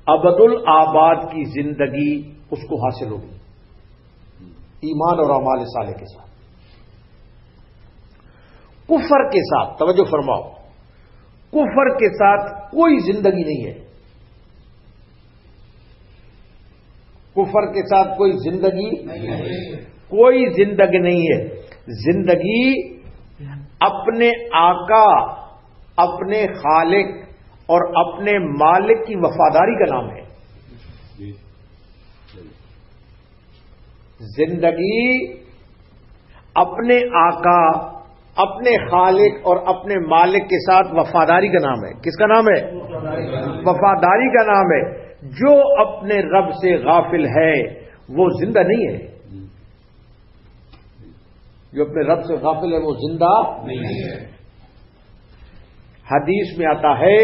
ابد الآباد کی زندگی اس کو حاصل ہوگی، ایمان اور اعمال صالح کے ساتھ۔ کفر کے ساتھ، توجہ فرماؤ، کفر کے ساتھ کوئی زندگی نہیں ہے، کفر کے ساتھ کوئی زندگی نہیں ہے۔ زندگی اپنے آقا، اپنے خالق اور اپنے مالک کی وفاداری کا نام ہے۔ زندگی اپنے آقا، اپنے خالق اور اپنے مالک کے ساتھ وفاداری کا نام ہے۔ کس کا نام ہے؟ وفاداری کا نام ہے۔ جو اپنے رب سے غافل ہے وہ زندہ نہیں ہے، جو اپنے رب سے غافل ہے وہ زندہ نہیں ہے۔ حدیث میں آتا ہے،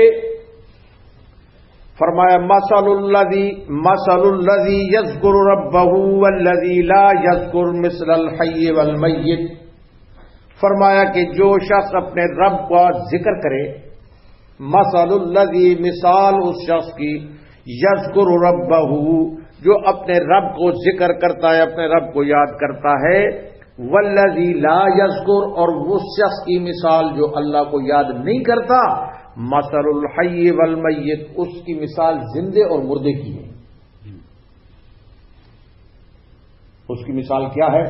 فرمایا مثل الذی یذکر ربہ والذی لا یذکر مثل الحی والمیت، فرمایا کہ جو شخص اپنے رب کا ذکر کرے، مثل الذی، مثال اس شخص کی، یذکر ربہ، جو اپنے رب کو ذکر کرتا ہے، اپنے رب کو یاد کرتا ہے، والذی لا یذکر، اور وہ شخص کی مثال جو اللہ کو یاد نہیں کرتا، مثل الحی والمیت، اس کی مثال زندے اور مردے کی ہے۔ اس کی مثال کیا ہے؟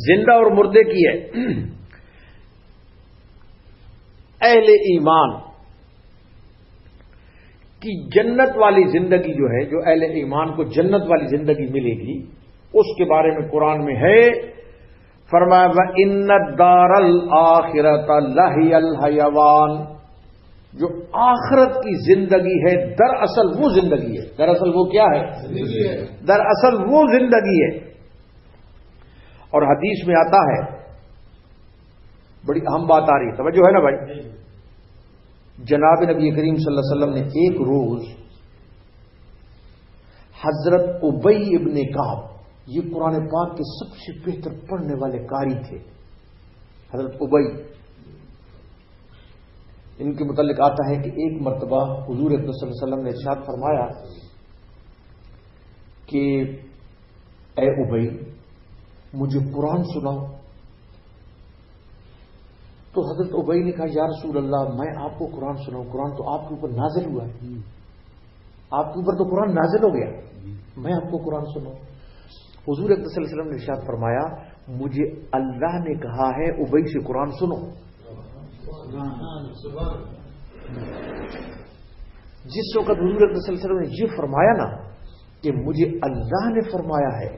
زندہ اور مردے کی ہے۔ اہل ایمان کی جنت والی زندگی جو ہے، جو اہل ایمان کو جنت والی زندگی ملے گی، اس کے بارے میں قرآن میں ہے، فرمایا وَإِنَّ الدَّارَ الْآخِرَةَ لَهِيَ الْحَيَوَانُ، جو آخرت کی زندگی ہے دراصل وہ زندگی ہے۔ دراصل وہ کیا ہے؟ دراصل وہ زندگی ہے۔ اور حدیث میں آتا ہے، بڑی اہم بات آ رہی ہے، توجہ ہے نا بھائی، جناب نبی کریم صلی اللہ علیہ وسلم نے ایک روز حضرت ابی ابن کعب، یہ قرآن پاک کے سب سے بہتر پڑھنے والے قاری تھے، حضرت ابی، ان کے متعلق آتا ہے کہ ایک مرتبہ حضور اکرم صلی اللہ علیہ وسلم نے ارشاد فرمایا کہ اے ابی مجھے قرآن سناؤ۔ تو حضرت ابی نے کہا یا رسول اللہ میں آپ کو قرآن سناؤں، قرآن تو آپ کے اوپر نازل ہوا ہے، آپ کے اوپر تو قرآن نازل ہو گیا، میں آپ کو قرآن سناؤں۔ حضور اکرم صلی اللہ علیہ وسلم نے ارشاد فرمایا مجھے اللہ نے کہا ہے ابی سے قرآن سنو۔ جس وقت حضور اکرم صلی اللہ علیہ وسلم نے یہ فرمایا نا کہ مجھے اللہ نے فرمایا ہے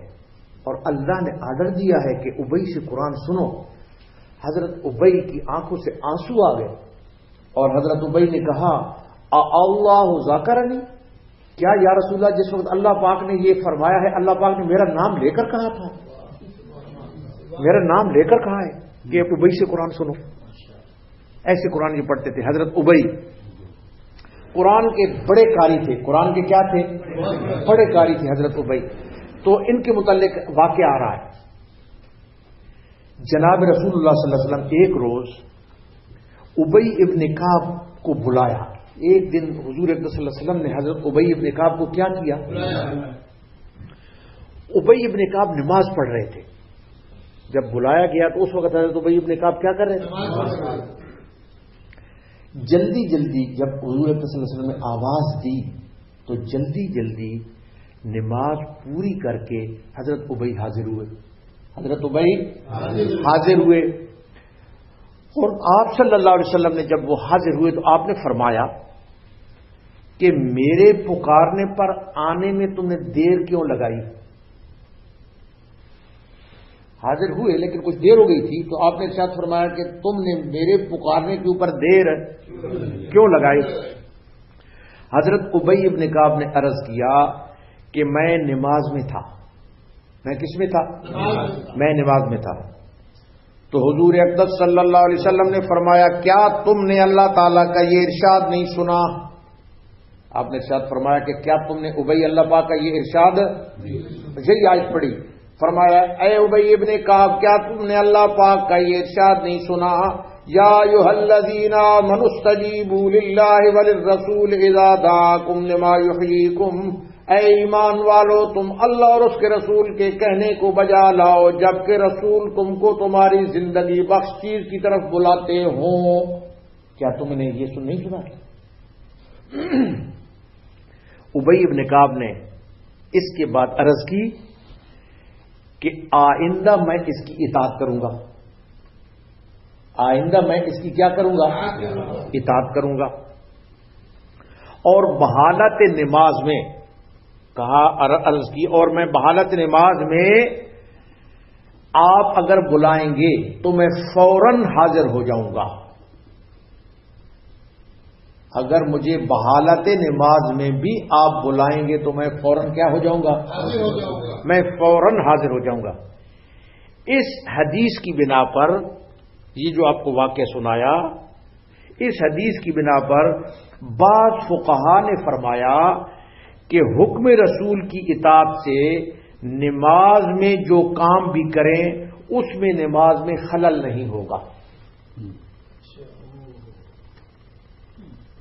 اور اللہ نے آرڈر دیا ہے کہ ابی سے قرآن سنو، حضرت ابی کی آنکھوں سے آنسو آ گئے، اور حضرت ابی نے کہا اللہ ذاکرنی، کیا یا رسول اللہ جس وقت اللہ پاک نے یہ فرمایا ہے اللہ پاک نے میرا نام لے کر کہا تھا، میرا نام لے کر کہا ہے کہ ابی سے قرآن سنو۔ ایسے قرآن یہ پڑھتے تھے حضرت ابی، قرآن کے بڑے قاری تھے، قرآن کے کیا تھے؟ بڑے قاری تھے حضرت ابی۔ تو ان کے متعلق واقعہ آ رہا ہے، جناب رسول اللہ صلی اللہ علیہ وسلم ایک روز ابی ابن کعب کو بلایا۔ ایک دن حضور اکرم صلی اللہ علیہ وسلم نے حضرت ابی ابن کعب کو کیا کیا؟ ابی ابن کعب نماز پڑھ رہے تھے، جب بلایا گیا تو اس وقت حضرت ابی ابن کعب کیا کر رہے تھے؟ جلدی جلدی جب حضور اکرم صلی اللہ علیہ وسلم نے آواز دی تو جلدی جلدی نماز پوری کر کے حضرت ابی حاضر ہوئے، حضرت ابی حاضر ہوئے، اور آپ صلی اللہ علیہ وسلم نے جب وہ حاضر ہوئے تو آپ نے فرمایا کہ میرے پکارنے پر آنے میں تم نے دیر کیوں لگائی؟ حاضر ہوئے لیکن کچھ دیر ہو گئی تھی، تو آپ نے ارشاد فرمایا کہ تم نے میرے پکارنے کے اوپر دیر کیوں لگائی؟ حضرت ابی ابن کعب نے عرض کیا کہ میں نماز میں تھا۔ میں کس میں تھا؟ میں نماز میں تھا۔ تو حضور اقدس صلی اللہ علیہ وسلم نے فرمایا کیا تم نے اللہ تعالیٰ کا یہ ارشاد نہیں سنا؟ آپ نے ارشاد فرمایا کہ کیا تم نے ابی اللہ پاک کا یہ ارشاد، یہی آیت پڑھی، فرمایا اے ابی ابن کعب کیا تم نے اللہ پاک کا یہ ارشاد نہیں سنا، یا ایھا الذین آمنوا استجیبوا للہ وللرسول اذا دعاکم لما یحییکم، اے ایمان والو تم اللہ اور اس کے رسول کے کہنے کو بجا لاؤ جبکہ رسول تم کو تمہاری زندگی بخش چیز کی طرف بلاتے ہوں۔ کیا تم نے یہ نہیں سنا؟ ابی ابن کعب نے اس کے بعد عرض کی کہ آئندہ میں اس کی اطاعت کروں گا، آئندہ میں اس کی کیا کروں گا؟ اطاعت کروں گا۔ اور بحالت نماز میں کہا، عرض کی اور میں بحالت نماز میں آپ اگر بلائیں گے تو میں فوراً حاضر ہو جاؤں گا، اگر مجھے بحالت نماز میں بھی آپ بلائیں گے تو میں فوراً کیا ہو جاؤں گا؟ میں فوراً حاضر ہو جاؤں گا۔ اس حدیث کی بنا پر، یہ جو آپ کو واقعہ سنایا، اس حدیث کی بنا پر بعض فقہا نے فرمایا کہ حکم رسول کی اطاعت سے نماز میں جو کام بھی کریں اس میں نماز میں خلل نہیں ہوگا۔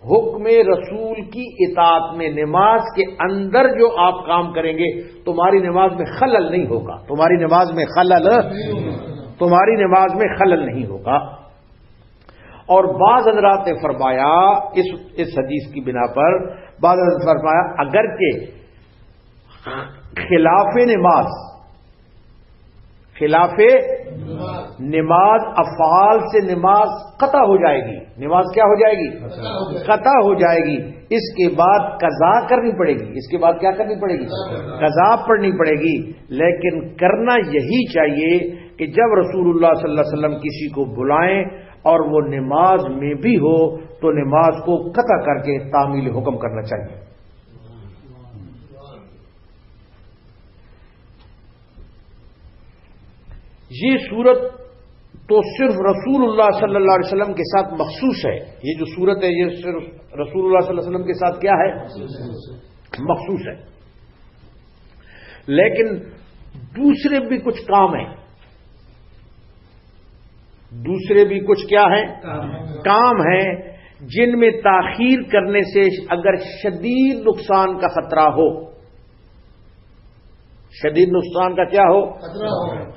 حکم رسول کی اطاعت میں نماز کے اندر جو آپ کام کریں گے تمہاری نماز میں خلل نہیں ہوگا، تمہاری نماز میں خلل نہیں ہوگا۔ اور بعض حضرات نے فرمایا اس حدیث کی بنا پر، بعض حضرات نے فرمایا اگرچہ خلاف نماز افعال سے نماز قطع ہو جائے گی، نماز کیا ہو جائے گی؟ قطع ہو جائے گی، اس کے بعد قضا کرنی پڑے گی، اس کے بعد کیا کرنی پڑے گی؟ قضا پڑھنی پڑے گی۔ لیکن کرنا یہی چاہیے کہ جب رسول اللہ صلی اللہ علیہ وسلم کسی کو بلائیں اور وہ نماز میں بھی ہو تو نماز کو قطع کر کے تعمیل حکم کرنا چاہیے۔ یہ صورت تو صرف رسول اللہ صلی اللہ علیہ وسلم کے ساتھ مخصوص ہے، یہ جو صورت ہے یہ صرف رسول اللہ صلی اللہ علیہ وسلم کے ساتھ کیا ہے؟ مخصوص ہے۔ لیکن دوسرے بھی کچھ کام ہیں، دوسرے بھی کچھ کیا ہیں؟ کام ہیں جن میں تاخیر کرنے سے اگر شدید نقصان کا خطرہ ہو، شدید نقصان کا کیا ہو؟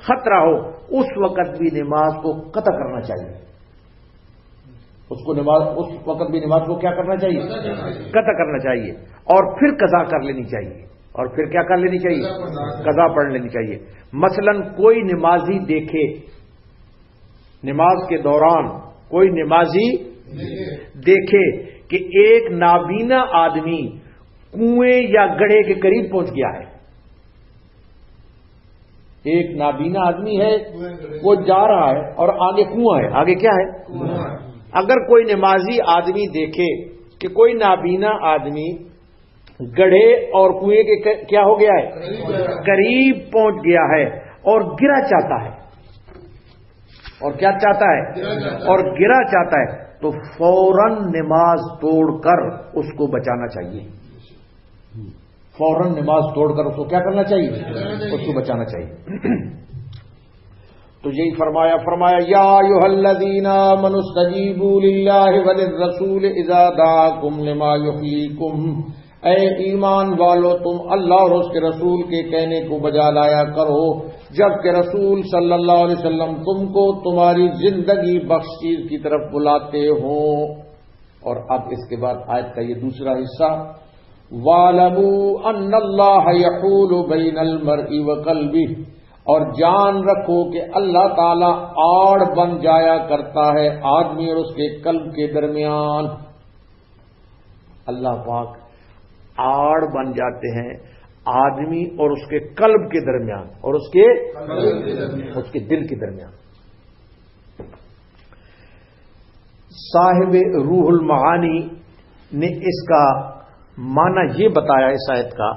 خطرہ ہو، اس وقت بھی نماز کو قطع کرنا چاہیے، اس وقت بھی نماز کو کیا کرنا چاہیے؟ قطع کرنا چاہیے، اور پھر قضا کر لینی چاہیے، اور پھر کیا کر لینی چاہیے؟ قضا پڑھ لینی چاہیے۔ مثلا کوئی نمازی دیکھے، نماز کے دوران کوئی نمازی دیکھے کہ ایک نابینا آدمی کنویں یا گڑھے کے قریب پہنچ گیا ہے، ایک نابینا آدمی ہے وہ جا رہا ہے اور آگے کنواں ہے، آگے کیا ہے؟ اگر کوئی نمازی آدمی دیکھے کہ کوئی نابینا آدمی گڑھے اور کنویں کے کیا ہو گیا ہے؟ قریب پہنچ گیا ہے اور گرا چاہتا ہے، اور کیا چاہتا ہے؟ اور گرا چاہتا ہے، تو فوراً نماز توڑ کر اس کو بچانا چاہیے، فوراً نماز توڑ کر اس کو کیا کرنا چاہیے؟ اس کو بچانا چاہیے۔ تو یہی فرمایا یا ایھا الذین آمنوا استجیبوا للہ وللرسول اذا دعاکم لما یحییکم، اے ایمان والو تم اللہ اور اس کے رسول کے کہنے کو بجا لایا کرو جبکہ رسول صلی اللہ علیہ وسلم تم کو تمہاری زندگی بخش چیز کی طرف بلاتے ہوں۔ اور اب اس کے بعد آیت کا یہ دوسرا حصہ، وَاعْلَمُوا أَنَّ اللَّهَ يَحُولُ بَيْنَ الْمَرْءِ وَقَلْبِهِ، اور جان رکھو کہ اللہ تعالی آڑ بن جایا کرتا ہے آدمی اور اس کے قلب کے درمیان، اللہ پاک آڑ بن جاتے ہیں آدمی اور اس کے قلب کے درمیان، اور اس کے دل کے درمیان۔ صاحب روح المعانی نے اس کا معنی یہ بتایا اس آیت کا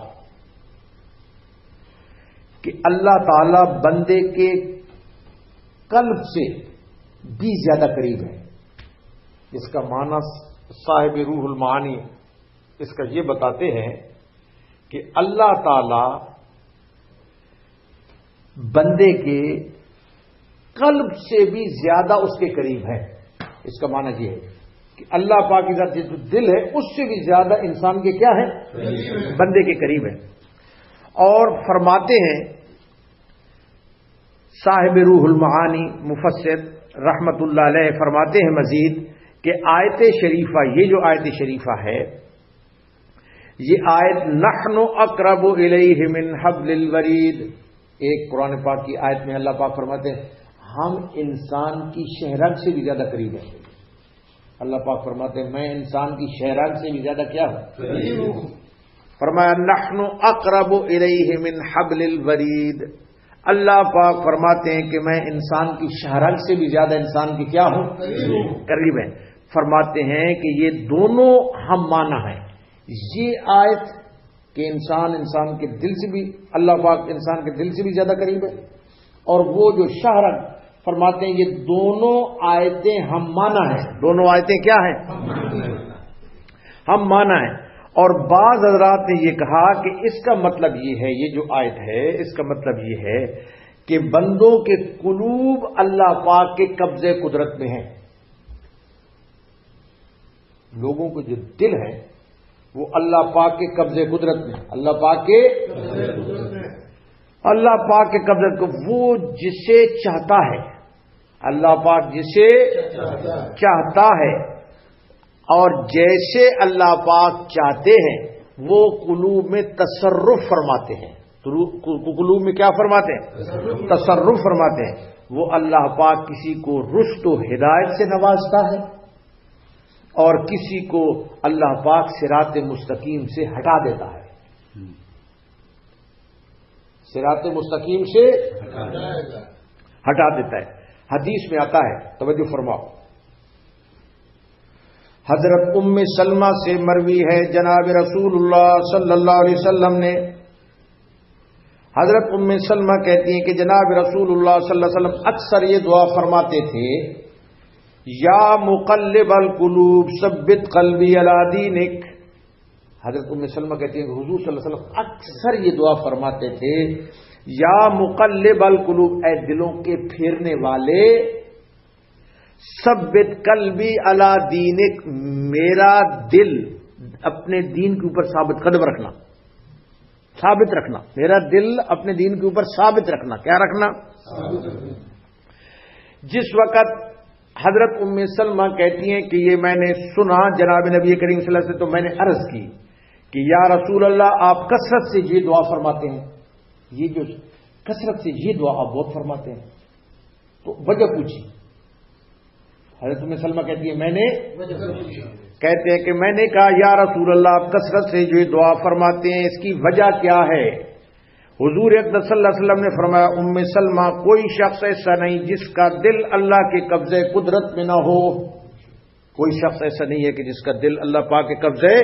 کہ اللہ تعالی بندے کے قلب سے بھی زیادہ قریب ہے۔ اس کا معنی صاحب روح المعانی اس کا یہ بتاتے ہیں کہ اللہ تعالی بندے کے قلب سے بھی زیادہ اس کے قریب ہے۔ اس کا معنی یہ ہے کہ اللہ پاک کی ذات جو دل ہے اس سے بھی زیادہ انسان کے کیا ہے؟ بندے کے قریب ہے۔ اور فرماتے ہیں صاحب روح المعانی مفسر رحمت اللہ علیہ فرماتے ہیں مزید کہ آیت شریفہ، یہ جو آیت شریفہ ہے یہ آیت نحن اقرب الیہ من حبل الورید، ایک قرآن پاک کی آیت میں اللہ پاک فرماتے ہیں ہم انسان کی شہرگ سے بھی زیادہ قریب ہیں۔ اللہ پاک فرماتے ہیں میں انسان کی شہرگ سے بھی زیادہ کیا ہوں؟ فرمایا نحن اقرب الیہ من حبل الورید، اللہ پاک فرماتے ہیں کہ میں انسان کی شہرگ سے بھی زیادہ انسان کی کیا ہوں؟ قریب ہیں۔ فرماتے ہیں کہ یہ دونوں ہم معنی ہیں، یہ آیت کہ انسان کے دل سے بھی، اللہ پاک انسان کے دل سے بھی زیادہ قریب ہے، اور وہ جو شہرگ فرماتے ہیں یہ دونوں آیتیں ہم معنی ہیں، دونوں آیتیں کیا ہیں؟ ہم معنی ہیں۔ اور بعض حضرات نے یہ کہا کہ اس کا مطلب یہ ہے، یہ جو آیت ہے اس کا مطلب یہ ہے کہ بندوں کے قلوب اللہ پاک کے قبضے قدرت میں ہیں، لوگوں کے جو دل ہیں وہ اللہ پاک کے قبضے قدرت میں، اللہ پاک کے قبضے کو، وہ جسے چاہتا ہے، اللہ پاک جسے چاہتا ہے اور جیسے اللہ پاک چاہتے ہیں وہ قلوب میں تصرف فرماتے ہیں. قلوب میں کیا فرماتے ہیں؟ تصرف فرماتے ہیں. وہ اللہ پاک کسی کو رشد و ہدایت سے نوازتا ہے اور کسی کو اللہ پاک صراط مستقیم سے ہٹا دیتا ہے. صراط مستقیم سے ہٹا دیتا ہے. حدیث میں آتا ہے، توجہ فرماؤ، حضرت ام سلمہ سے مروی ہے، جناب رسول اللہ صلی اللہ علیہ وسلم نے، حضرت ام سلمہ کہتی ہیں کہ جناب رسول اللہ صلی اللہ علیہ وسلم اکثر یہ دعا فرماتے تھے، یا مقلب القلوب ثبت قلبی علی دینک. حضرت ام سلمہ کہتی ہیں کہ حضور صلی اللہ علیہ وسلم اکثر یہ دعا فرماتے تھے، یا مقلب القلوب، اے دلوں کے پھیرنے والے، ثبت قلبی علی دینک، میرا دل اپنے دین کے اوپر ثابت قدم رکھنا، ثابت رکھنا، میرا دل اپنے دین کے اوپر ثابت رکھنا. کیا رکھنا؟ جس وقت حضرت ام سلمہ کہتی ہیں کہ یہ میں نے سنا جناب نبی کریم صلی اللہ علیہ وسلم سے، تو میں نے عرض کی کہ یا رسول اللہ، آپ کثرت سے یہ دعا فرماتے ہیں، یہ جو کثرت سے یہ دعا آپ بہت فرماتے ہیں، تو وجہ پوچھی. حضرت ام سلمہ کہتی ہے کہتے ہیں کہ میں نے کہا یا رسول اللہ، آپ کثرت سے جو دعا فرماتے ہیں اس کی وجہ کیا ہے؟ حضور اقدس صلی اللہ علیہ وسلم نے فرمایا، ام سلمہ، کوئی شخص ایسا نہیں جس کا دل اللہ کے قبضے قدرت میں نہ ہو. کوئی شخص ایسا نہیں ہے کہ جس کا دل اللہ پاک کے قبضے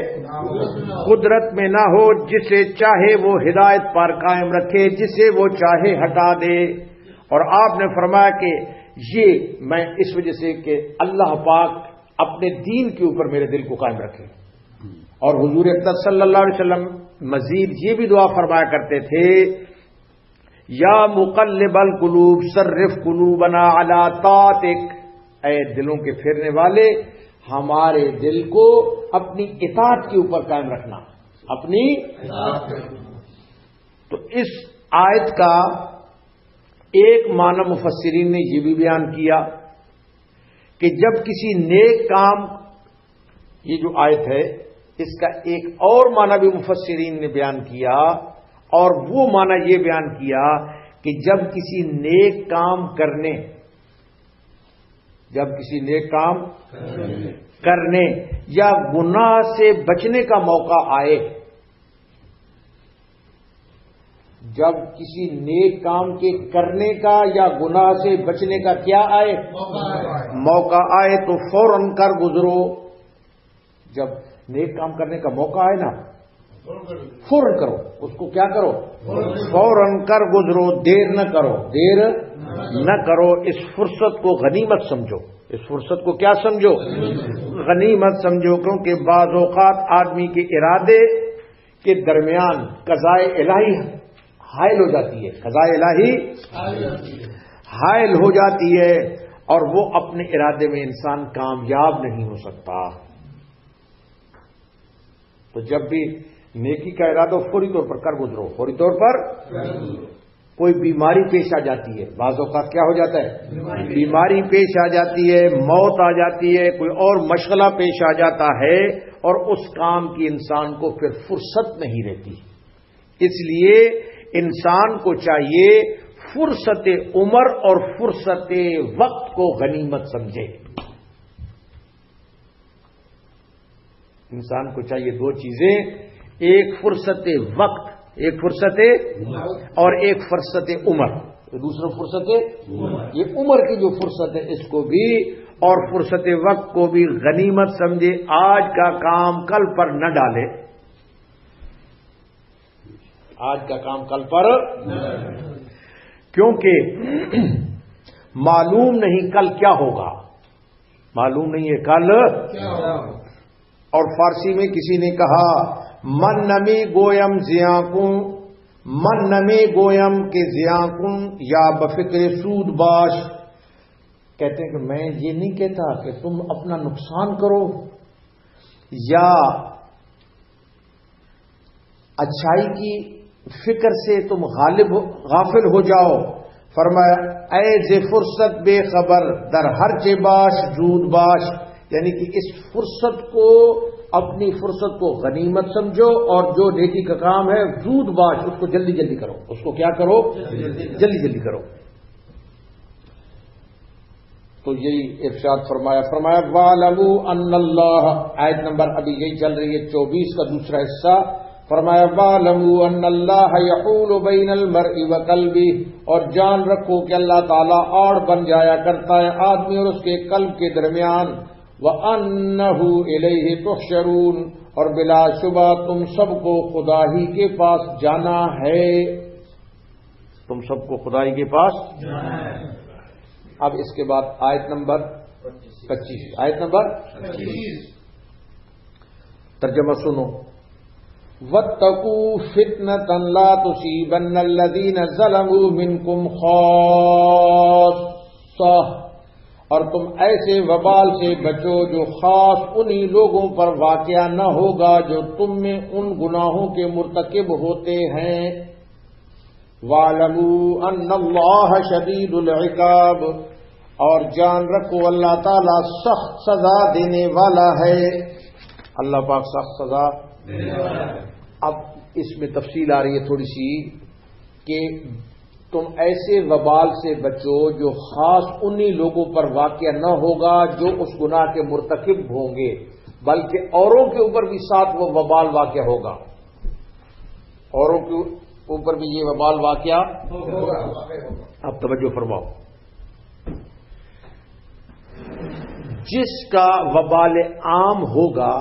قدرت میں نہ ہو. جسے چاہے وہ ہدایت پر قائم رکھے، جسے وہ چاہے ہٹا دے. اور آپ نے فرمایا کہ یہ میں اس وجہ سے کہ اللہ پاک اپنے دین کے اوپر میرے دل کو قائم رکھے. اور حضور اقدس صلی اللہ علیہ وسلم مزید یہ بھی دعا فرمایا کرتے تھے، یا مقلب القلوب صرف قلوبنا علی طاعتک، اے دلوں کے پھرنے والے، ہمارے دل کو اپنی اطاعت کے اوپر قائم رکھنا، اپنی. تو اس آیت کا ایک معنی مفسرین نے یہ بھی بیان کیا کہ جب کسی نیک کام، یہ جو آیت ہے اس کا ایک اور معنی بھی مفسرین نے بیان کیا، اور وہ معنی یہ بیان کیا کہ جب کسی نیک کام کرنے یا گناہ سے بچنے کا موقع آئے، جب کسی نیک کام کے کرنے کا یا گناہ سے بچنے کا کیا آئے؟ موقع آئے تو فوراً کر گزرو. جب نیک کام کرنے کا موقع آئے نا، فوراً کرو اس کو. کیا کرو؟ فوراً کر گزرو، دیر نہ کرو، دیر نہ کرو. اس فرصت کو غنیمت سمجھو. اس فرصت کو کیا سمجھو؟ غنیمت سمجھو. کیونکہ بعض اوقات آدمی کے ارادے کے درمیان قضاء الہی حائل ہو جاتی ہے، قضاء الہی حائل ہو جاتی ہے، اور وہ اپنے ارادے میں انسان کامیاب نہیں ہو سکتا. تو جب بھی نیکی کا ارادہ فوری طور پر کر گزرو، فوری طور پر. کوئی بیماری پیش آ جاتی ہے، بعض اوقات کیا ہو جاتا ہے؟ بیماری پیش آ جاتی ہے، موت آ جاتی ہے، کوئی اور مشغلہ پیش آ جاتا ہے، اور اس کام کی انسان کو پھر فرصت نہیں رہتی. اس لیے انسان کو چاہیے فرصت عمر اور فرصت وقت کو غنیمت سمجھے. انسان کو چاہیے دو چیزیں، ایک فرصت وقت، ایک فرصت اور ایک فرصت عمر. دوسرا فرصت یہ عمر کی جو فرصت ہے اس کو بھی، اور فرصت وقت کو بھی غنیمت سمجھے. آج کا کام کل پر نہ ڈالے، آج کا کام کل پر، کیونکہ معلوم نہیں کل کیا ہوگا، معلوم نہیں ہے کل کیا ہوگا. اور فارسی میں کسی نے کہا، من نمی گویم زیاکوں، من نمی گویم کے زیاکوں یا بفکر سود باش. کہتے ہیں کہ میں یہ نہیں کہتا کہ تم اپنا نقصان کرو، یا اچھائی کی فکر سے تم غافل ہو جاؤ. فرمایا اے ز فرصت بے خبر در ہر چے باش زود باش، یعنی کہ اس فرصت کو، اپنی فرصت کو غنیمت سمجھو، اور جو نیکی کا کام ہے زود باش، اس کو جلدی جلدی کرو. اس کو کیا کرو؟ جلدی جلدی کرو. تو یہی ارشاد فرمایا. وَاعْلَمُوا أَنَّ اللَّهَ، آیت نمبر ابھی یہی چل رہی ہے 24 کا دوسرا حصہ. فرمایا وَاعْلَمُوا أَنَّ اللَّهَ يَحُولُ بَيْنَ الْمَرْءِ وَقَلْبِهِ، اور جان رکھو کہ اللہ تعالیٰ آڑ بن جایا کرتا ہے آدمی اور اس کے قلب کے درمیان. وَأَنَّهُ إِلَيْهِ تُحْشَرُونَ، اور بلا شبہ تم سب کو خدا ہی کے پاس جانا ہے. تم سب کو خدا ہی کے پاس جانا ہے. اب اس کے بعد آیت نمبر 25. آیت نمبر 25 ترجمہ سنو. وَاتَّقُوا فِتْنَةً لَا تُصِيبَنَّ الَّذِينَ ظَلَمُوا مِنكُمْ خَاصَّةً، اور تم ایسے وبال سے بچو جو خاص انہی لوگوں پر واقعہ نہ ہوگا جو تم میں ان گناہوں کے مرتکب ہوتے ہیں. وَاعْلَمُوا أَنَّ اللَّهَ شَدِيدُ الْعِقَابِ، اور جان رکھو اللہ تعالیٰ سخت سزا دینے والا ہے. اللہ پاک سخت سزا دینے والا ہے. اب اس میں تفصیل آ رہی ہے تھوڑی سی کہ تم ایسے وبال سے بچو جو خاص انہی لوگوں پر واقع نہ ہوگا جو اس گناہ کے مرتکب ہوں گے، بلکہ اوروں کے اوپر بھی ساتھ وہ وبال واقع ہوگا. اوروں کے اوپر بھی یہ وبال واقع ہوگا. اب توجہ فرماؤ. جس کا وبال عام ہوگا،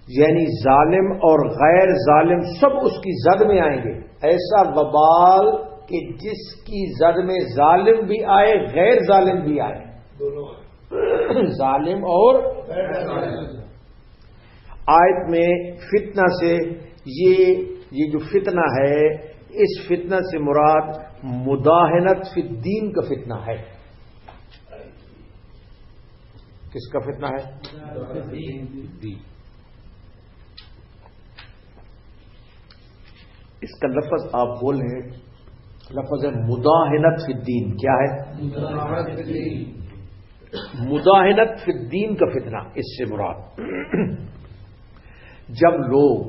یعنی ظالم اور غیر ظالم سب اس کی زد میں آئیں گے. ایسا وبال کہ جس کی زد میں ظالم بھی آئے غیر ظالم بھی آئے، ظالم اور آیت میں فتنہ سے یہ جو فتنہ ہے، اس فتنہ سے مراد مداہنت فی الدین کا فتنہ ہے. کس کا فتنہ ہے؟ دین. اس کا لفظ آپ بولیں، لفظ ہے مداہنت فی الدین. کیا ہے؟ مداہنت فی الدین کا فتنہ. اس سے مراد جب لوگ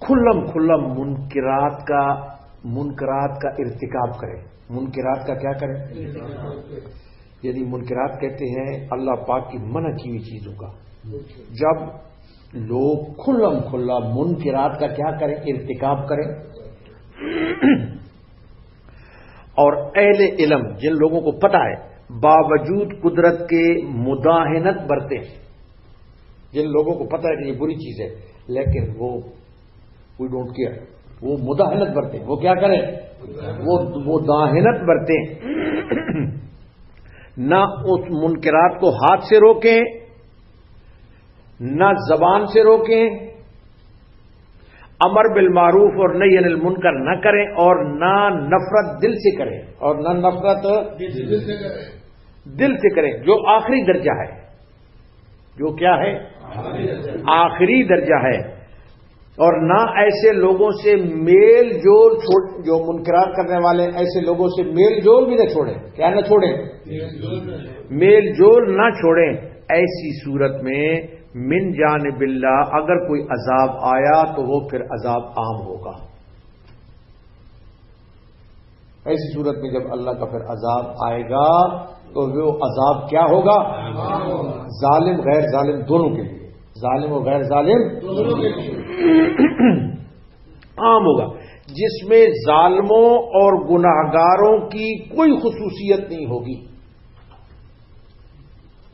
کھلم منکرات کا ارتکاب کریں. منکرات کا کیا کریں؟ یعنی منکرات کہتے ہیں اللہ پاک کی منع کی ہوئی چیزوں کا. جب لوگ کھلم منکرات کا کیا کریں؟ ارتکاب کریں. اور اہل علم جن لوگوں کو پتہ ہے باوجود قدرت کے مداہنت برتے ہیں. جن لوگوں کو پتہ ہے کہ یہ بری چیز ہے لیکن وہ وی ڈونٹ کیئر، وہ مداہنت برتے ہیں. وہ کیا کریں؟ وہ مداہنت برتے ہیں. نہ اس منکرات کو ہاتھ سے روکیں، نہ زبان سے روکیں، امر بالمعروف اور نہی عن المنکر نہ کریں، اور نہ نفرت دل سے کریں، اور نہ نفرت دل سے کریں، جو آخری درجہ ہے. جو کیا ہے؟ آخری درجہ ہے. اور نہ ایسے لوگوں سے میل جول جو منکرات کرنے والے ایسے لوگوں سے میل جول بھی نہ چھوڑیں. کیا نہ چھوڑیں؟ میل جول نہ چھوڑیں. ایسی صورت میں من جانب اللہ اگر کوئی عذاب آیا تو وہ پھر عذاب عام ہوگا. ایسی صورت میں جب اللہ کا پھر عذاب آئے گا تو وہ عذاب کیا ہوگا؟ ظالم غیر ظالم دونوں کے لیے. ظالم اور غیر ظالم دونوں کے لیے عام ہوگا، جس میں ظالموں اور گناہگاروں کی کوئی خصوصیت نہیں ہوگی.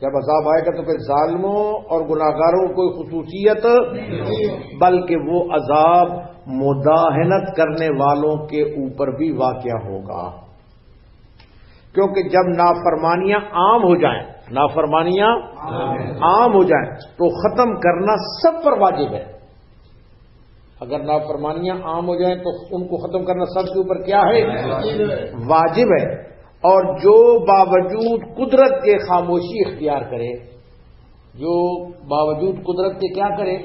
جب عذاب آئے گا تو پھر ظالموں اور گناہگاروں کو کوئی خصوصیت نہیں، بلکہ وہ عذاب مداہنت کرنے والوں کے اوپر بھی واقع ہوگا. کیونکہ جب نافرمانیاں عام ہو جائیں، نافرمانیاں عام ہو جائیں تو ختم کرنا سب پر واجب ہے. اگر نافرمانیاں عام ہو جائیں تو ان کو ختم کرنا سب کے اوپر کیا ہے؟ واجب ہے. اور جو باوجود قدرت کے خاموشی اختیار کرے، جو باوجود قدرت کے کیا کرے؟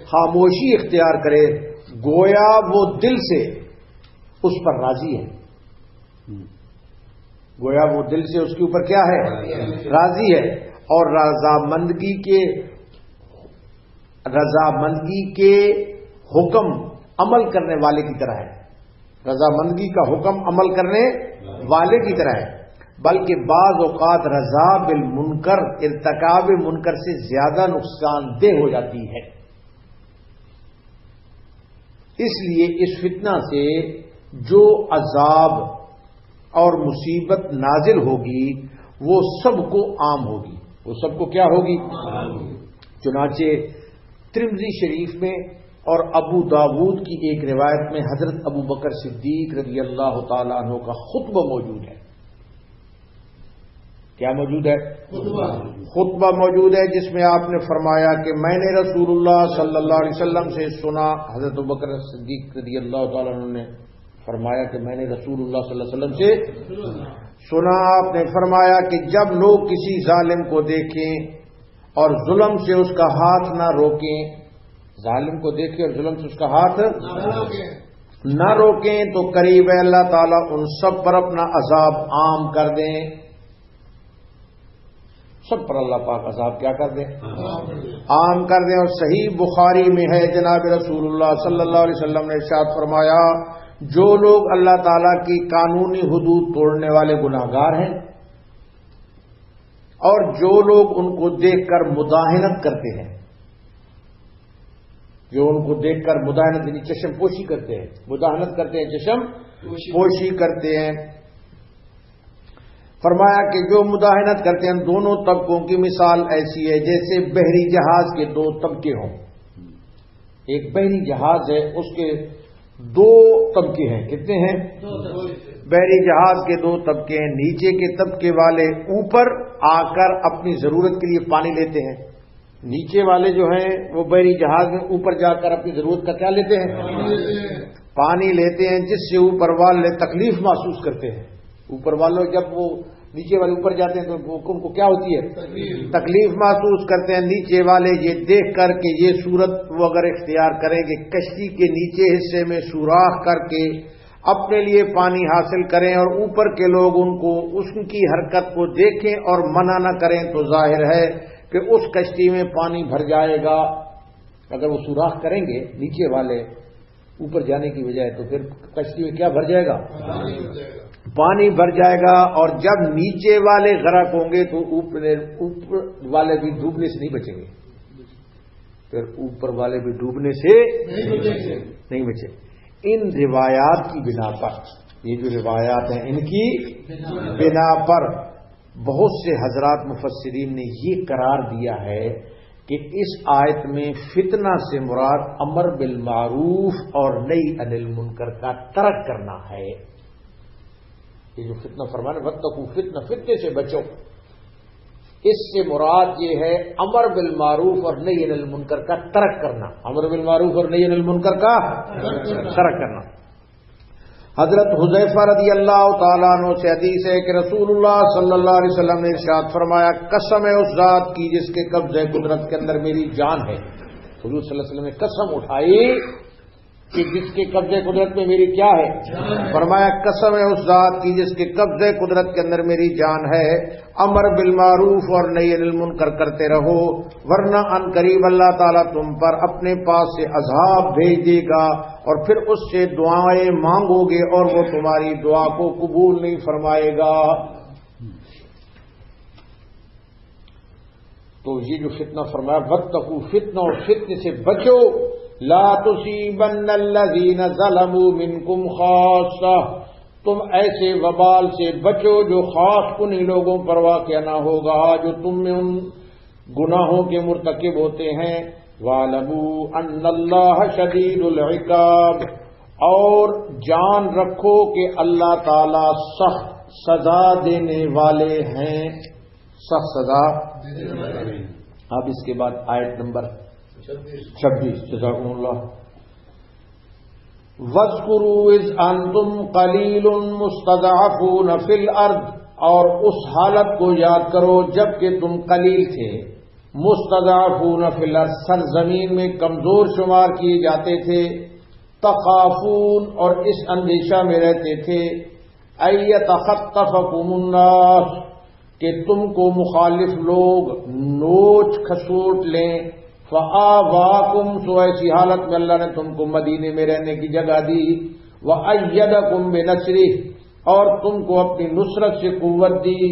خاموشی اختیار کرے، گویا وہ دل سے اس پر راضی ہے، گویا وہ دل سے اس کے اوپر کیا ہے؟ راضی ہے، اور رضامندگی کے حکم عمل کرنے والے کی طرح ہے، رضامندگی کا حکم عمل کرنے والے کی طرح ہے، بلکہ بعض اوقات رضا بالمنکر ارتکاب منکر سے زیادہ نقصان دہ ہو جاتی ہے۔ اس لیے اس فتنہ سے جو عذاب اور مصیبت نازل ہوگی وہ سب کو عام ہوگی، وہ سب کو کیا ہوگی؟ چنانچہ ترمذی شریف میں اور ابو داود کی ایک روایت میں حضرت ابو بکر صدیق رضی اللہ تعالیٰ عنہ کا خطبہ موجود ہے۔ کیا موجود ہے؟ خطبہ موجود ہے، جس میں آپ نے فرمایا کہ میں نے رسول اللہ صلی اللہ علیہ وسلم سے سنا، حضرت ابو بکر صدیق رضی اللہ تعالیٰ عنہ نے فرمایا کہ میں نے رسول اللہ صلی اللہ علیہ وسلم سے سنا، آپ نے فرمایا کہ جب لوگ کسی ظالم کو دیکھیں اور ظلم سے اس کا ہاتھ نہ روکیں، ظالم کو دیکھیں اور ظلم سے اس کا ہاتھ نہ روکیں تو قریب ہے اللہ تعالیٰ ان سب پر اپنا عذاب عام کر دیں، سب پر اللہ پاک عذاب کیا کر دیں؟ عام کر دیں۔ اور صحیح بخاری میں ہے، جناب رسول اللہ صلی اللہ علیہ وسلم نے ارشاد فرمایا، جو لوگ اللہ تعالیٰ کی قانونی حدود توڑنے والے گناہگار ہیں اور جو لوگ ان کو دیکھ کر مداہنت کرتے ہیں، جو ان کو دیکھ کر مداہنت یعنی چشم پوشی کرتے ہیں، مداہنت کرتے ہیں، چشم پوشی کرتے ہیں، فرمایا کہ جو مداہنت کرتے ہیں دونوں طبقوں کی مثال ایسی ہے جیسے بحری جہاز کے دو طبقے ہوں۔ ایک بحری جہاز ہے، اس کے دو طبقے ہیں، کتنے ہیں؟ بحری جہاز کے دو طبقے ہیں، نیچے کے طبقے والے اوپر آ کر اپنی ضرورت کے لیے پانی لیتے ہیں، نیچے والے جو ہیں وہ بحری جہاز میں اوپر جا کر اپنی ضرورت کا کیا لیتے ہیں؟ پانی لیتے ہیں، جس سے اوپر والے تکلیف محسوس کرتے ہیں۔ اوپر والوں جب وہ نیچے والے اوپر جاتے ہیں تو ان کو کیا ہوتی ہے؟ تکلیف محسوس کرتے ہیں۔ نیچے والے یہ دیکھ کر کہ یہ صورت وہ اگر اختیار کریں کہ کشتی کے نیچے حصے میں سوراخ کر کے اپنے لیے پانی حاصل کریں اور اوپر کے لوگ اس کی حرکت کو دیکھیں اور منع نہ کریں تو ظاہر ہے کہ اس کشتی میں پانی بھر جائے گا۔ اگر وہ سوراخ کریں گے نیچے والے اوپر جانے کی بجائے تو پھر کشتی میں کیا بھر جائے گا؟ پانی بھر جائے گا، اور جب نیچے والے غرق ہوں گے تو اوپر والے بھی ڈوبنے سے نہیں بچیں گے، پھر اوپر والے بھی ڈوبنے سے نہیں بچے۔ ان روایات کی بنا پر، یہ جو روایات ہیں ان کی بنا پر بہت سے حضرات مفسرین نے یہ قرار دیا ہے کہ اس آیت میں فتنہ سے مراد امر بالمعروف اور نہی عن المنکر کا ترک کرنا ہے۔ یہ جو فتنہ فرمانا واتقوا فتنہ، فتنے سے بچو، اس سے مراد یہ ہے امر بالمعروف اور نہی عن المنکر کا ترک کرنا، امر بالمعروف اور نہی عن المنکر کا ترک کرنا۔ حضرت حذیفہ رضی اللہ تعالیٰ عنہ سے حدیث ہے کہ رسول اللہ صلی اللہ علیہ وسلم نے ارشاد فرمایا، قسم ہے اس ذات کی جس کے قبضہ قدرت کے اندر میری جان ہے۔ حضور صلی اللہ علیہ وسلم نے قسم اٹھائی کہ جس کے قبضہ قدرت میں میری کیا ہے؟ فرمایا قسم ہے اس ذات کی جس کے قبضہ قدرت کے اندر میری جان ہے، امر بالمعروف اور نہی عن المنکر کرتے رہو، ورنہ ان قریب اللہ تعالیٰ تم پر اپنے پاس سے عذاب بھیج دے گا اور پھر اس سے دعائیں مانگو گے اور وہ تمہاری دعا کو قبول نہیں فرمائے گا۔ تو یہ جو فتنہ فرمایا واتقوا فتنہ، اور فتنے سے بچو، لا تصیبن الذین ظلموا منکم خاصہ، تم ایسے وبال سے بچو جو خاص انہی لوگوں پر واقع نہ ہوگا جو تم میں ان گناہوں کے مرتکب ہوتے ہیں۔ وَاعْلَمُوا أَنَّ اللَّهَ شَدِيدُ الْعِقَابِ، اور جان رکھو کہ اللہ تعالی سخت سزا دینے والے ہیں، سخت سزا۔ اب اس کے بعد آیت نمبر 26، جزاکم اللہ۔ وَاذْكُرُوا إِذْ أَنْتُمْ قَلِيلٌ مُسْتَضْعَفُونَ فِي الْأَرْضِ، اور اس حالت کو یاد کرو جب کہ تم قلیل تھے، مستضعفون فی الارض، سرزمین میں کمزور شمار کیے جاتے تھے، تخافون اور اس اندیشہ میں رہتے تھے، ایتخطفکم الناس، کہ تم کو مخالف لوگ نوچ کھسوٹ لیں، فآواکم، سو ایسی حالت میں اللہ نے تم کو مدینے میں رہنے کی جگہ دی، وأیدکم بنصرہ، اور تم کو اپنی نصرت سے قوت دی،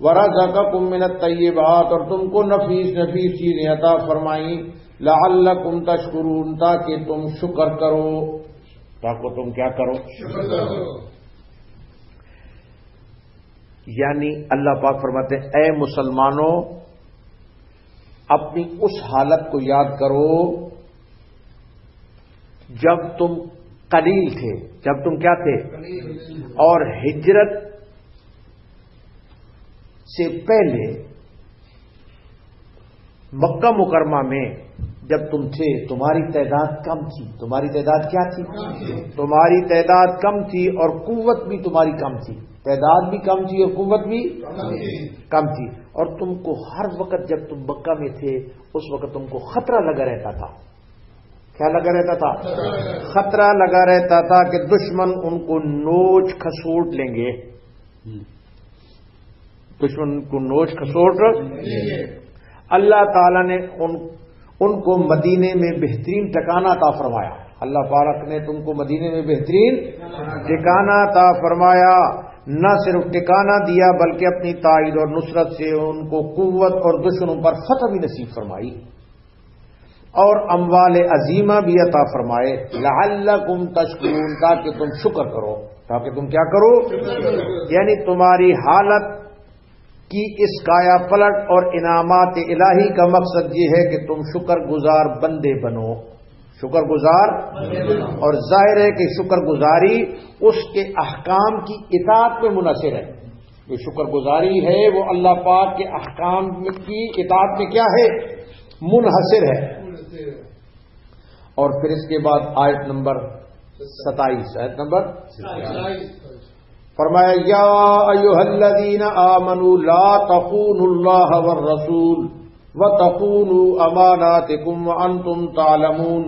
ورزقکم من الطیبات، اور تم کو نفیس چیزیں عطا فرمائیں، لعلکم تشکرون، تاکہ تم شکر کرو، تاکہ تم کیا کرو؟ شکر کرو۔ یعنی اللہ پاک فرماتے ہیں اے مسلمانوں، اپنی اس حالت کو یاد کرو جب تم قلیل تھے، جب تم کیا تھے؟ اور ہجرت سے پہلے مکہ مکرمہ میں جب تم تھے تمہاری تعداد کم تھی۔ تمہاری تعداد کیا تھی؟ تمہاری تعداد کم تھی اور قوت بھی تمہاری کم تھی، تعداد بھی کم تھی اور قوت بھی کم تھی، اور تم کو ہر وقت جب تم مکہ میں تھے اس وقت تم کو خطرہ لگا رہتا تھا۔ کیا لگا رہتا تھا؟ خطرہ لگا رہتا تھا کہ دشمن ان کو نوچ کھسوٹ لیں گے، دشمن کو نوچ کھسوٹ۔ اللہ تعالیٰ نے ان کو مدینے میں بہترین ٹھکانہ عطا فرمایا۔ اللہ پاک نے تم کو مدینے میں بہترین ٹھکانہ عطا فرمایا، نہ صرف ٹھکانہ دیا بلکہ اپنی تائید اور نصرت سے ان کو قوت اور دشمنوں پر فتح بھی نصیب فرمائی، اور اموال عظیمہ بھی عطا فرمائے، لعلکم تشکرون، تاکہ تم شکر کرو، تاکہ تم کیا کرو؟ یعنی تمہاری حالت کی اس کایا پلٹ اور انعامات الہی کا مقصد یہ ہے کہ تم شکر گزار بندے بنو، شکر گزار، اور ظاہر ہے کہ شکر گزاری اس کے احکام کی اطاعت پہ منحصر ہے۔ جو شکر گزاری ہے وہ اللہ پاک کے احکام کی اطاعت میں کیا ہے؟ منحصر ہے۔ اور پھر اس کے بعد آیت نمبر 27، آیت نمبر فرمایا یا ایھا الذین آمنوا لا تخونوا اللہ والرسول وتخونوا اماناتکم وانتم تعلمون،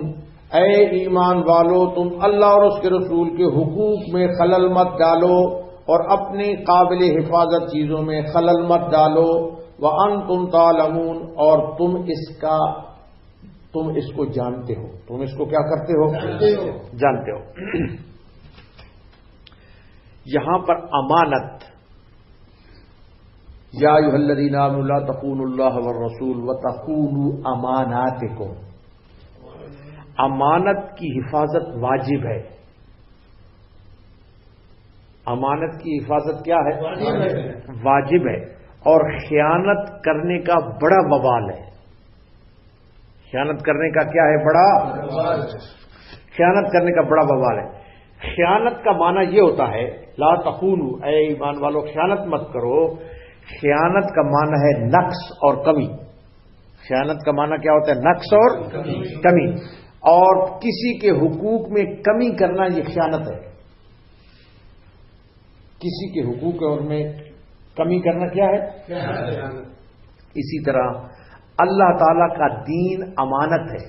اے ایمان والو تم اللہ اور اس کے رسول کے حقوق میں خلل مت ڈالو اور اپنے قابل حفاظت چیزوں میں خلل مت ڈالو، وانتم تعلمون، اور تم اس کو جانتے ہو، تم اس کو کیا کرتے ہو؟ جانتے ہو۔ یہاں پر امانت، یا ایھا الذین آمنوا لا تخونوا اللہ والرسول وتخونوا اماناتکم، امانت کی حفاظت واجب ہے۔ امانت کی حفاظت کیا ہے؟ واجب ہے، اور خیانت کرنے کا بڑا وبال ہے۔ خیانت کرنے کا کیا ہے؟ بڑا، خیانت کرنے کا بڑا وبال ہے۔ خیانت کا معنی یہ ہوتا ہے لا تخونوا، اے ایمان والو خیانت مت کرو، خیانت کا معنی ہے نقص اور کمی۔ خیانت کا معنی کیا ہوتا ہے؟ نقص اور کمی، اور کسی کے حقوق میں کمی کرنا یہ خیانت ہے۔ کسی کے حقوق اور میں کمی کرنا کیا ہے؟ اسی طرح اللہ تعالی کا دین امانت ہے۔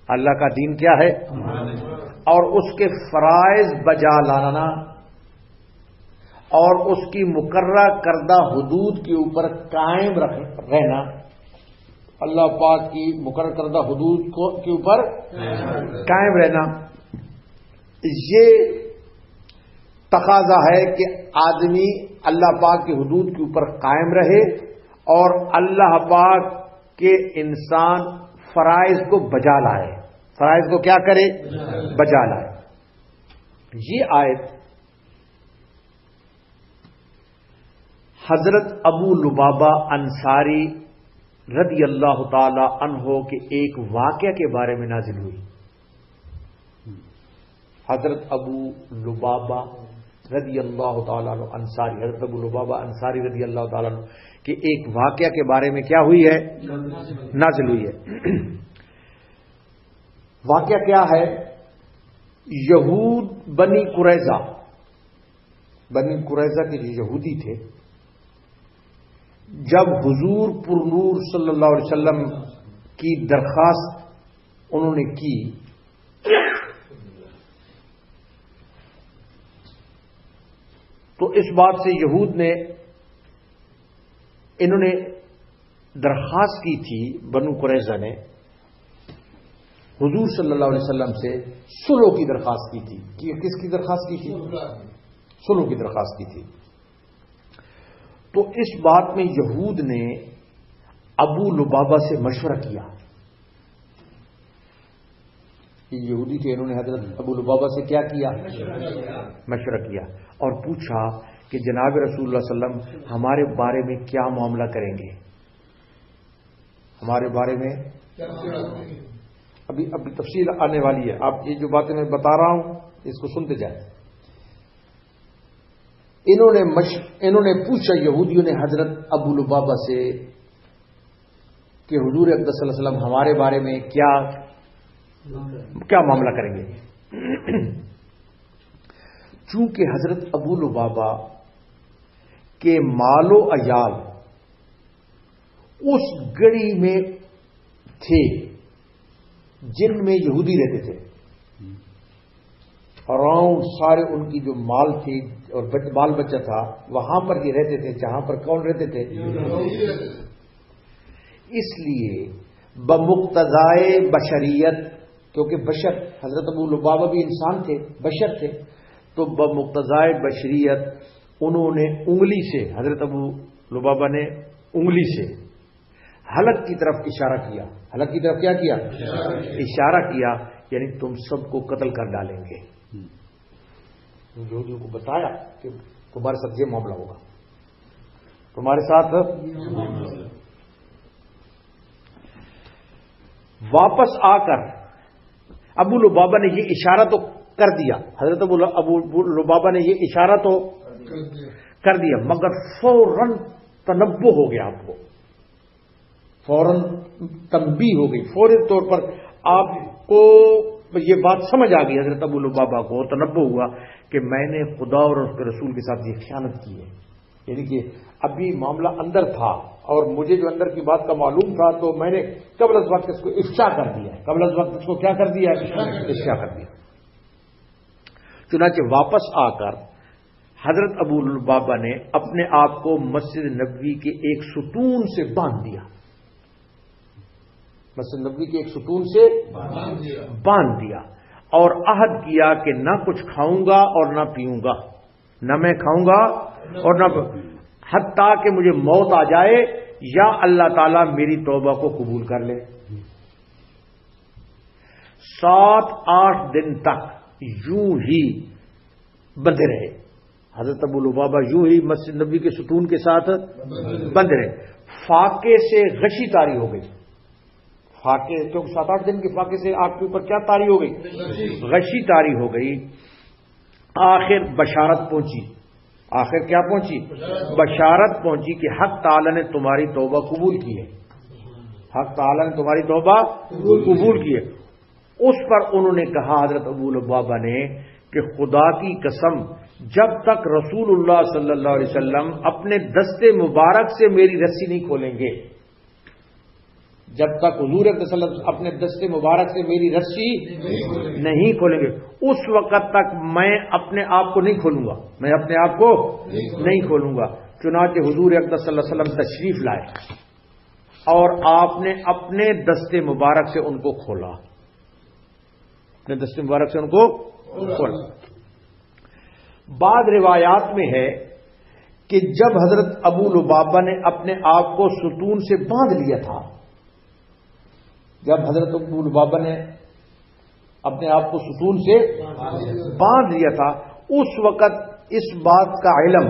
اللہ کا دین کیا ہے؟ اور اس کے فرائض بجا لانا اور اس کی مقررہ کردہ حدود کے اوپر قائم رہنا، اللہ پاک کی مقرر کردہ حدود کے اوپر قائم رہنا، یہ تقاضا ہے کہ آدمی اللہ پاک کی حدود کے اوپر قائم رہے اور اللہ پاک کے انسان فرائض کو بجا لائے، فرائض کو کیا کرے؟ بجا لائے۔ یہ آیت حضرت ابو لبابہ انصاری رضی اللہ تعالی عنہ کے ایک واقعہ کے بارے میں نازل ہوئی۔ حضرت ابو لبابہ رضی اللہ تعالیٰ عنہ انصاری، حضرت ابو لبابہ انصاری رضی اللہ تعالیٰ عنہ کہ ایک واقعہ کے بارے میں کیا ہوئی ہے؟ نازل ہوئی ہے۔ واقعہ کیا ہے یہود بنی قریظہ کے جو یہودی تھے، جب حضور پر نور صلی اللہ علیہ وسلم کی درخواست انہوں نے کی تو اس بات سے یہود نے انہوں نے درخواست کی تھی، بنو قریظہ نے حضور صلی اللہ علیہ وسلم سے صلح کی درخواست کی تھی. کس کی درخواست کی تھی؟ صلح کی درخواست کی تھی. تو اس بات میں یہود نے ابو لبابہ سے مشورہ کیا. یہودی تھے، انہوں نے حضرت ابو لبابہ سے کیا کیا؟ مشورہ کیا اور پوچھا کہ جناب رسول اللہ صلی اللہ علیہ وسلم ہمارے بارے میں کیا معاملہ کریں گے؟ ہمارے بارے میں ابھی تفصیل آنے والی ہے. آپ یہ جو باتیں میں بتا رہا ہوں اس کو سنتے جائیں. انہوں نے پوچھا یہودیوں نے حضرت ابو لبابہ سے کہ حضور اقدس صلی اللہ علیہ وسلم ہمارے بارے میں کیا معاملہ کریں گے؟ چونکہ حضرت ابو لبابہ کے مال و عیال اس گڑی میں تھے جن میں یہودی رہتے تھے، اراؤنڈ سارے ان کی جو مال تھی اور بال بچہ تھا وہاں پر یہ رہتے تھے جہاں پر کون رہتے تھے؟ اس لیے بمقتضائے بشریت، کیونکہ بشر حضرت ابو لبابہ بھی انسان تھے، بشر تھے، تو بمقتضائے بشریت انہوں نے انگلی سے، حضرت ابو لبابہ نے انگلی سے حلق کی طرف اشارہ کیا. حلق کی طرف کیا کیا؟ اشارہ کیا، یعنی تم سب کو قتل کر ڈالیں گے. یہودیوں کو بتایا کہ تمہارے ساتھ یہ معاملہ ہوگا، تمہارے ساتھ. واپس آ کر ابو لبابہ نے یہ اشارہ تو کر دیا، حضرت ابو لبابہ نے یہ اشارہ تو کر دیا، مگر فوراً تنبہ ہو گیا، آپ کو فوراً تنبیہ ہو گئی، فوری طور پر آپ کو یہ بات سمجھ آ گئی. حضرت ابو لبابہ کو تنبہ ہوا کہ میں نے خدا اور اس کے رسول کے ساتھ یہ خیانت کی ہے. یعنی کہ ابھی معاملہ اندر تھا اور مجھے جو اندر کی بات کا معلوم تھا تو میں نے قبل از وقت اس کو افشا کر دیا ہے. قبل از وقت اس کو کیا کر دیا ہے؟ افشا کر دیا. چنانچہ واپس آ کر حضرت ابو لبابہ نے اپنے آپ کو مسجد نبوی کے ایک ستون سے باندھ دیا. مسجد نبوی کے ایک ستون سے باندھ دیا اور عہد کیا کہ نہ کچھ کھاؤں گا اور نہ پیوں گا، نہ میں کھاؤں گا اور نہ حتیٰ کہ مجھے موت آ جائے یا اللہ تعالیٰ میری توبہ کو قبول کر لے. 7-8 دن تک یوں ہی بندھے رہے. حضرت ابو لبابہ یوں ہی مسجد نبوی کے ستون کے ساتھ بندھے رہے. فاقے سے غشی طاری ہو گئی. فاقے کیونکہ 7-8 دن کے فاقے سے آپ کے اوپر کیا طاری ہو گئی؟ غشی طاری ہو گئی. آخر بشارت پہنچی. آخر کیا پہنچی؟ بشارت پہنچی کہ حق تعالی نے تمہاری توبہ قبول کی ہے. حق تعالی نے تمہاری توبہ قبول کی ہے. اس پر انہوں نے کہا حضرت ابو لبابہ نے کہ خدا کی قسم جب تک رسول اللہ صلی اللہ علیہ وسلم اپنے دستے مبارک سے میری رسی نہیں کھولیں گے، جب تک حضور صلی اللہ علیہ وسلم اپنے دستے مبارک سے میری رسی نہیں کھولیں گے اس وقت تک میں اپنے آپ کو نہیں کھولوں گا، میں اپنے آپ کو نہیں کھولوں گا. چنانچہ حضور اقدس صلی اللہ علیہ وسلم تشریف لائے اور آپ نے اپنے دستے مبارک سے ان کو کھولا. اپنے دستے مبارک سے ان کو کھولا. بعض روایات میں ہے کہ جب حضرت ابو لبابہ نے اپنے آپ کو ستون سے باندھ لیا تھا، جب حضرت ابو لبابہ نے اپنے آپ کو ستون سے باندھ لیا تھا اس وقت اس بات کا علم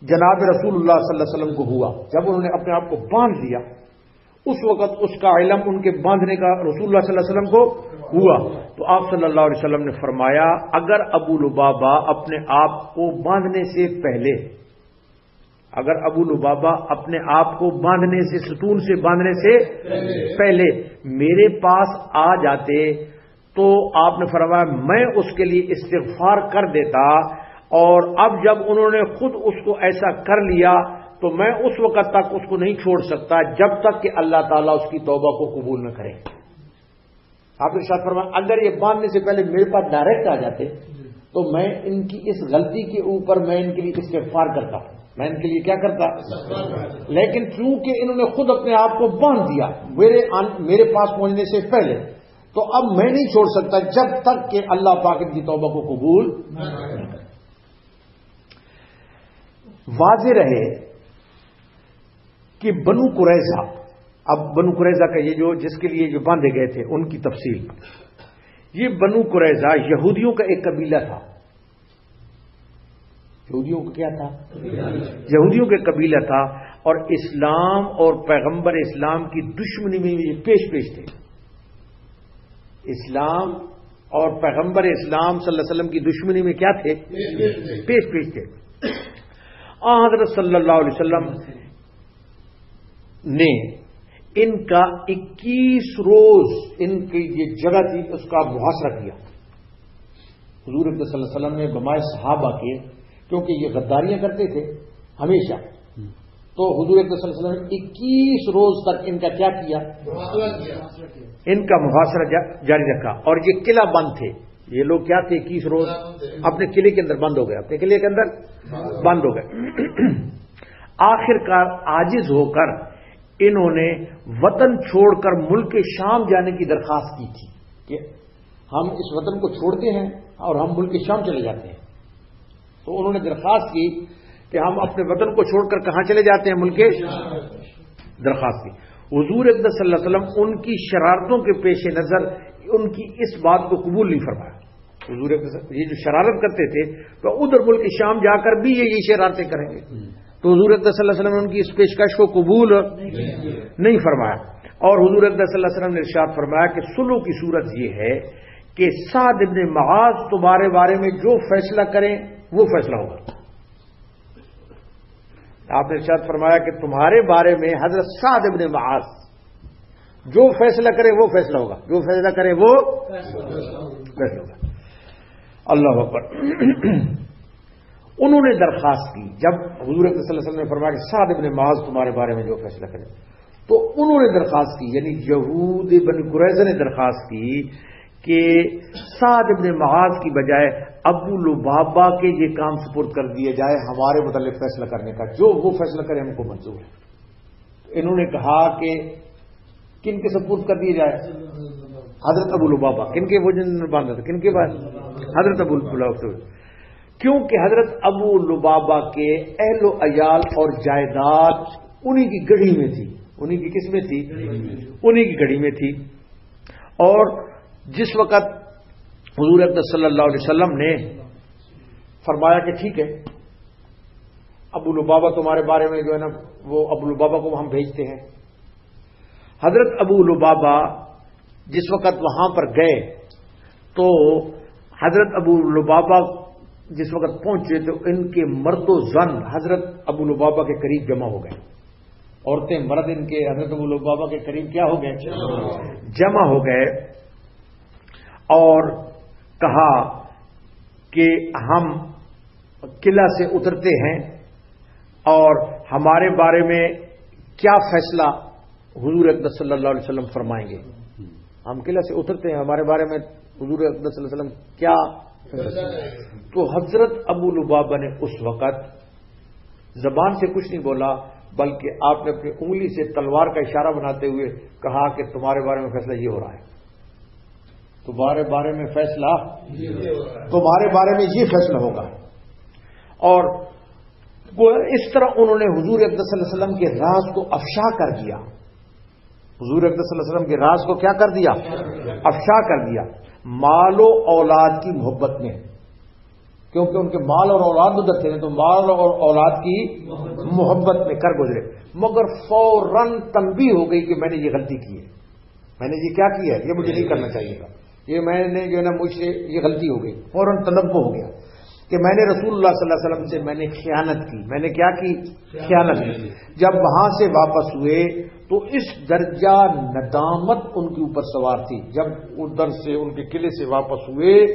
جناب رسول اللہ صلی اللہ علیہ وسلم کو ہوا. جب انہوں نے اپنے آپ کو باندھ لیا اس وقت اس کا علم ان کے باندھنے کا رسول اللہ صلی اللہ علیہ وسلم کو ہوا. تو آپ صلی اللہ علیہ وسلم نے فرمایا اگر ابو لبابہ اپنے آپ کو باندھنے سے پہلے، اگر ابو لبابہ اپنے آپ کو باندھنے سے، ستون سے باندھنے سے پہلے میرے پاس آ جاتے تو آپ نے فرمایا میں اس کے لیے استغفار کر دیتا، اور اب جب انہوں نے خود اس کو ایسا کر لیا تو میں اس وقت تک اس کو نہیں چھوڑ سکتا جب تک کہ اللہ تعالیٰ اس کی توبہ کو قبول نہ کرے۔ آپ نے ارشاد فرمایا اگر یہ باندھنے سے پہلے میرے پاس ڈائریکٹ آ جاتے تو میں ان کی اس غلطی کے اوپر میں ان کے لیے استغفار کرتا، میں ان کے لیے کیا کرتا، لیکن چونکہ انہوں نے خود اپنے آپ کو باندھ دیا میرے پاس پہنچنے سے پہلے، تو اب میں نہیں چھوڑ سکتا جب تک کہ اللہ پاک ان کی توبہ کو قبول نہ کرے۔ واضح رہے کہ بنو قریظہ، اب بنو قریظہ کا یہ جو جس کے لیے جو باندھے گئے تھے ان کی تفصیل، یہ بنو قریظہ یہودیوں کا ایک قبیلہ تھا۔ یہودیوں کا کیا تھا؟ یہودیوں کا قبیلہ تھا، اور اسلام اور پیغمبر اسلام کی دشمنی میں یہ پیش تھے۔ اسلام اور پیغمبر اسلام صلی اللہ علیہ وسلم کی دشمنی میں کیا تھے؟ پیش تھے۔ حضرت صلی اللہ علیہ وسلم نے ان کا 21 روز ان کی یہ جگہ تھی اس کا محاصرہ کیا۔ حضور اکرم صلی اللہ علیہ وسلم نے بمائے صحابہ کے، کیونکہ یہ غداریاں کرتے تھے ہمیشہ، تو حضور اکرم صلی اللہ علیہ وسلم نے 21 روز تک ان کا کیا کیا؟ ان کا محاصرہ جاری رکھا، اور یہ قلعہ بند تھے، یہ لوگ کیا تھے 21 روز اپنے قلعے کے اندر بند ہو گئے، اپنے قلعے کے اندر بند ہو گئے۔ آخر کار عاجز ہو کر انہوں نے وطن چھوڑ کر ملک شام جانے کی درخواست کی تھی کہ ہم اس وطن کو چھوڑتے ہیں اور ہم ملک شام چلے جاتے ہیں۔ تو انہوں نے درخواست کی کہ ہم اپنے وطن کو چھوڑ کر کہاں چلے جاتے ہیں؟ ملک درخواست کی۔ حضور اقدس صلی اللہ علیہ وسلم ان کی شرارتوں کے پیش نظر ان کی اس بات کو قبول نہیں فرمایا۔ حضور یہ جو شرارت کرتے تھے تو ادھر ملک شام جا کر بھی یہی شرارتیں کریں گے، تو حضور اقدس صلی اللہ علیہ وسلم نے ان کی اس پیشکش کو قبول نہیں فرمایا۔ اور حضور اقدس صلی اللہ علیہ وسلم نے ارشاد فرمایا کہ صلح کی صورت یہ ہے کہ سعد ابن معاذ تمہارے بارے میں جو فیصلہ کریں وہ فیصلہ ہوگا۔ آپ نے ارشاد فرمایا کہ تمہارے بارے میں حضرت سعد ابن معاذ جو فیصلہ کرے وہ فیصلہ ہوگا، جو فیصلہ کرے وہ فیصلہ ہوگا۔ اللہ اکبر۔ انہوں نے درخواست کی، جب حضور صلی اللہ علیہ وسلم نے فرمایا کہ سعد ابن معاذ تمہارے بارے میں جو فیصلہ کرے، تو انہوں نے درخواست کی، یعنی یہود بنی قریظہ نے درخواست کی کہ سعد ابن معاذ کی بجائے ابو لبابہ کے یہ کام سپرد کر دیا جائے ہمارے متعلق فیصلہ کرنے کا، جو وہ فیصلہ کرے ہم کو منظور ہے۔ انہوں نے کہا کہ کن کے سپرد کر دیا جائے؟ حضرت ابو لبابہ۔ کن کے؟ وہ جن باندھا تھا، کن کے بعد؟ حضرت ابو لبابہ، کیونکہ حضرت ابو لبابہ کے اہل و عیال اور جائیداد انہی کی گڑھی میں تھی، انہی کی کس میں تھی؟ انہی کی گڑھی میں تھی۔ اور جس وقت حضور اقدس صلی اللہ علیہ وسلم نے فرمایا کہ ٹھیک ہے ابو لبابہ تمہارے بارے میں جو ہے نا وہ ابو لبابہ کو ہم بھیجتے ہیں، حضرت ابو لبابہ جس وقت وہاں پر گئے تو حضرت ابو لبابہ جس وقت پہنچے تو ان کے مرد و زن حضرت ابو لبابہ کے قریب جمع ہو گئے، عورتیں مرد ان کے حضرت ابو لبابہ کے قریب کیا ہو گئے؟ جمع ہو گئے، اور کہا کہ ہم قلعہ سے اترتے ہیں اور ہمارے بارے میں کیا فیصلہ حضور اقدس صلی اللہ علیہ وسلم فرمائیں گے؟ ہم قلعہ سے اترتے ہیں، ہمارے بارے میں حضور اقدس صلی اللہ علیہ وسلم کیا؟ تو حضرت ابو لبابہ نے اس وقت زبان سے کچھ نہیں بولا، بلکہ آپ نے اپنی انگلی سے تلوار کا اشارہ بناتے ہوئے کہا کہ تمہارے بارے میں فیصلہ یہ ہو رہا ہے، تمہارے بارے میں فیصلہ، تمہارے بارے میں یہ فیصلہ ہوگا۔ اور اس طرح انہوں نے حضور اقدس صلی اللہ علیہ وسلم کے راز کو افشا کر دیا، حضور اقدس صلی اللہ علیہ وسلم کے راز کو کیا کر دیا؟ افشا کر دیا، مال و اولاد کی محبت میں، کیونکہ ان کے مال اور اولاد ادھر تھے تو مال اور اولاد کی محبت میں کر گزرے، مگر فوراً تنبیہ ہو گئی کہ میں نے یہ غلطی کی ہے، میں نے یہ کیا کیا ہے، یہ مجھے نہیں کرنا چاہیے تھا، یہ میں نے جو ہے نا مجھ سے یہ غلطی ہو گئی، فوراً تنبہ ہو گیا کہ میں نے رسول اللہ صلی اللہ علیہ وسلم سے میں نے خیانت کی. میں نے کیا کی؟ خیانت کی. جب وہاں سے واپس ہوئے تو اس درجہ ندامت ان کے اوپر سوار تھی. جب ادھر سے ان کے قلعے سے واپس ہوئے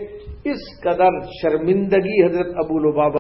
اس قدر شرمندگی حضرت ابو لبابہ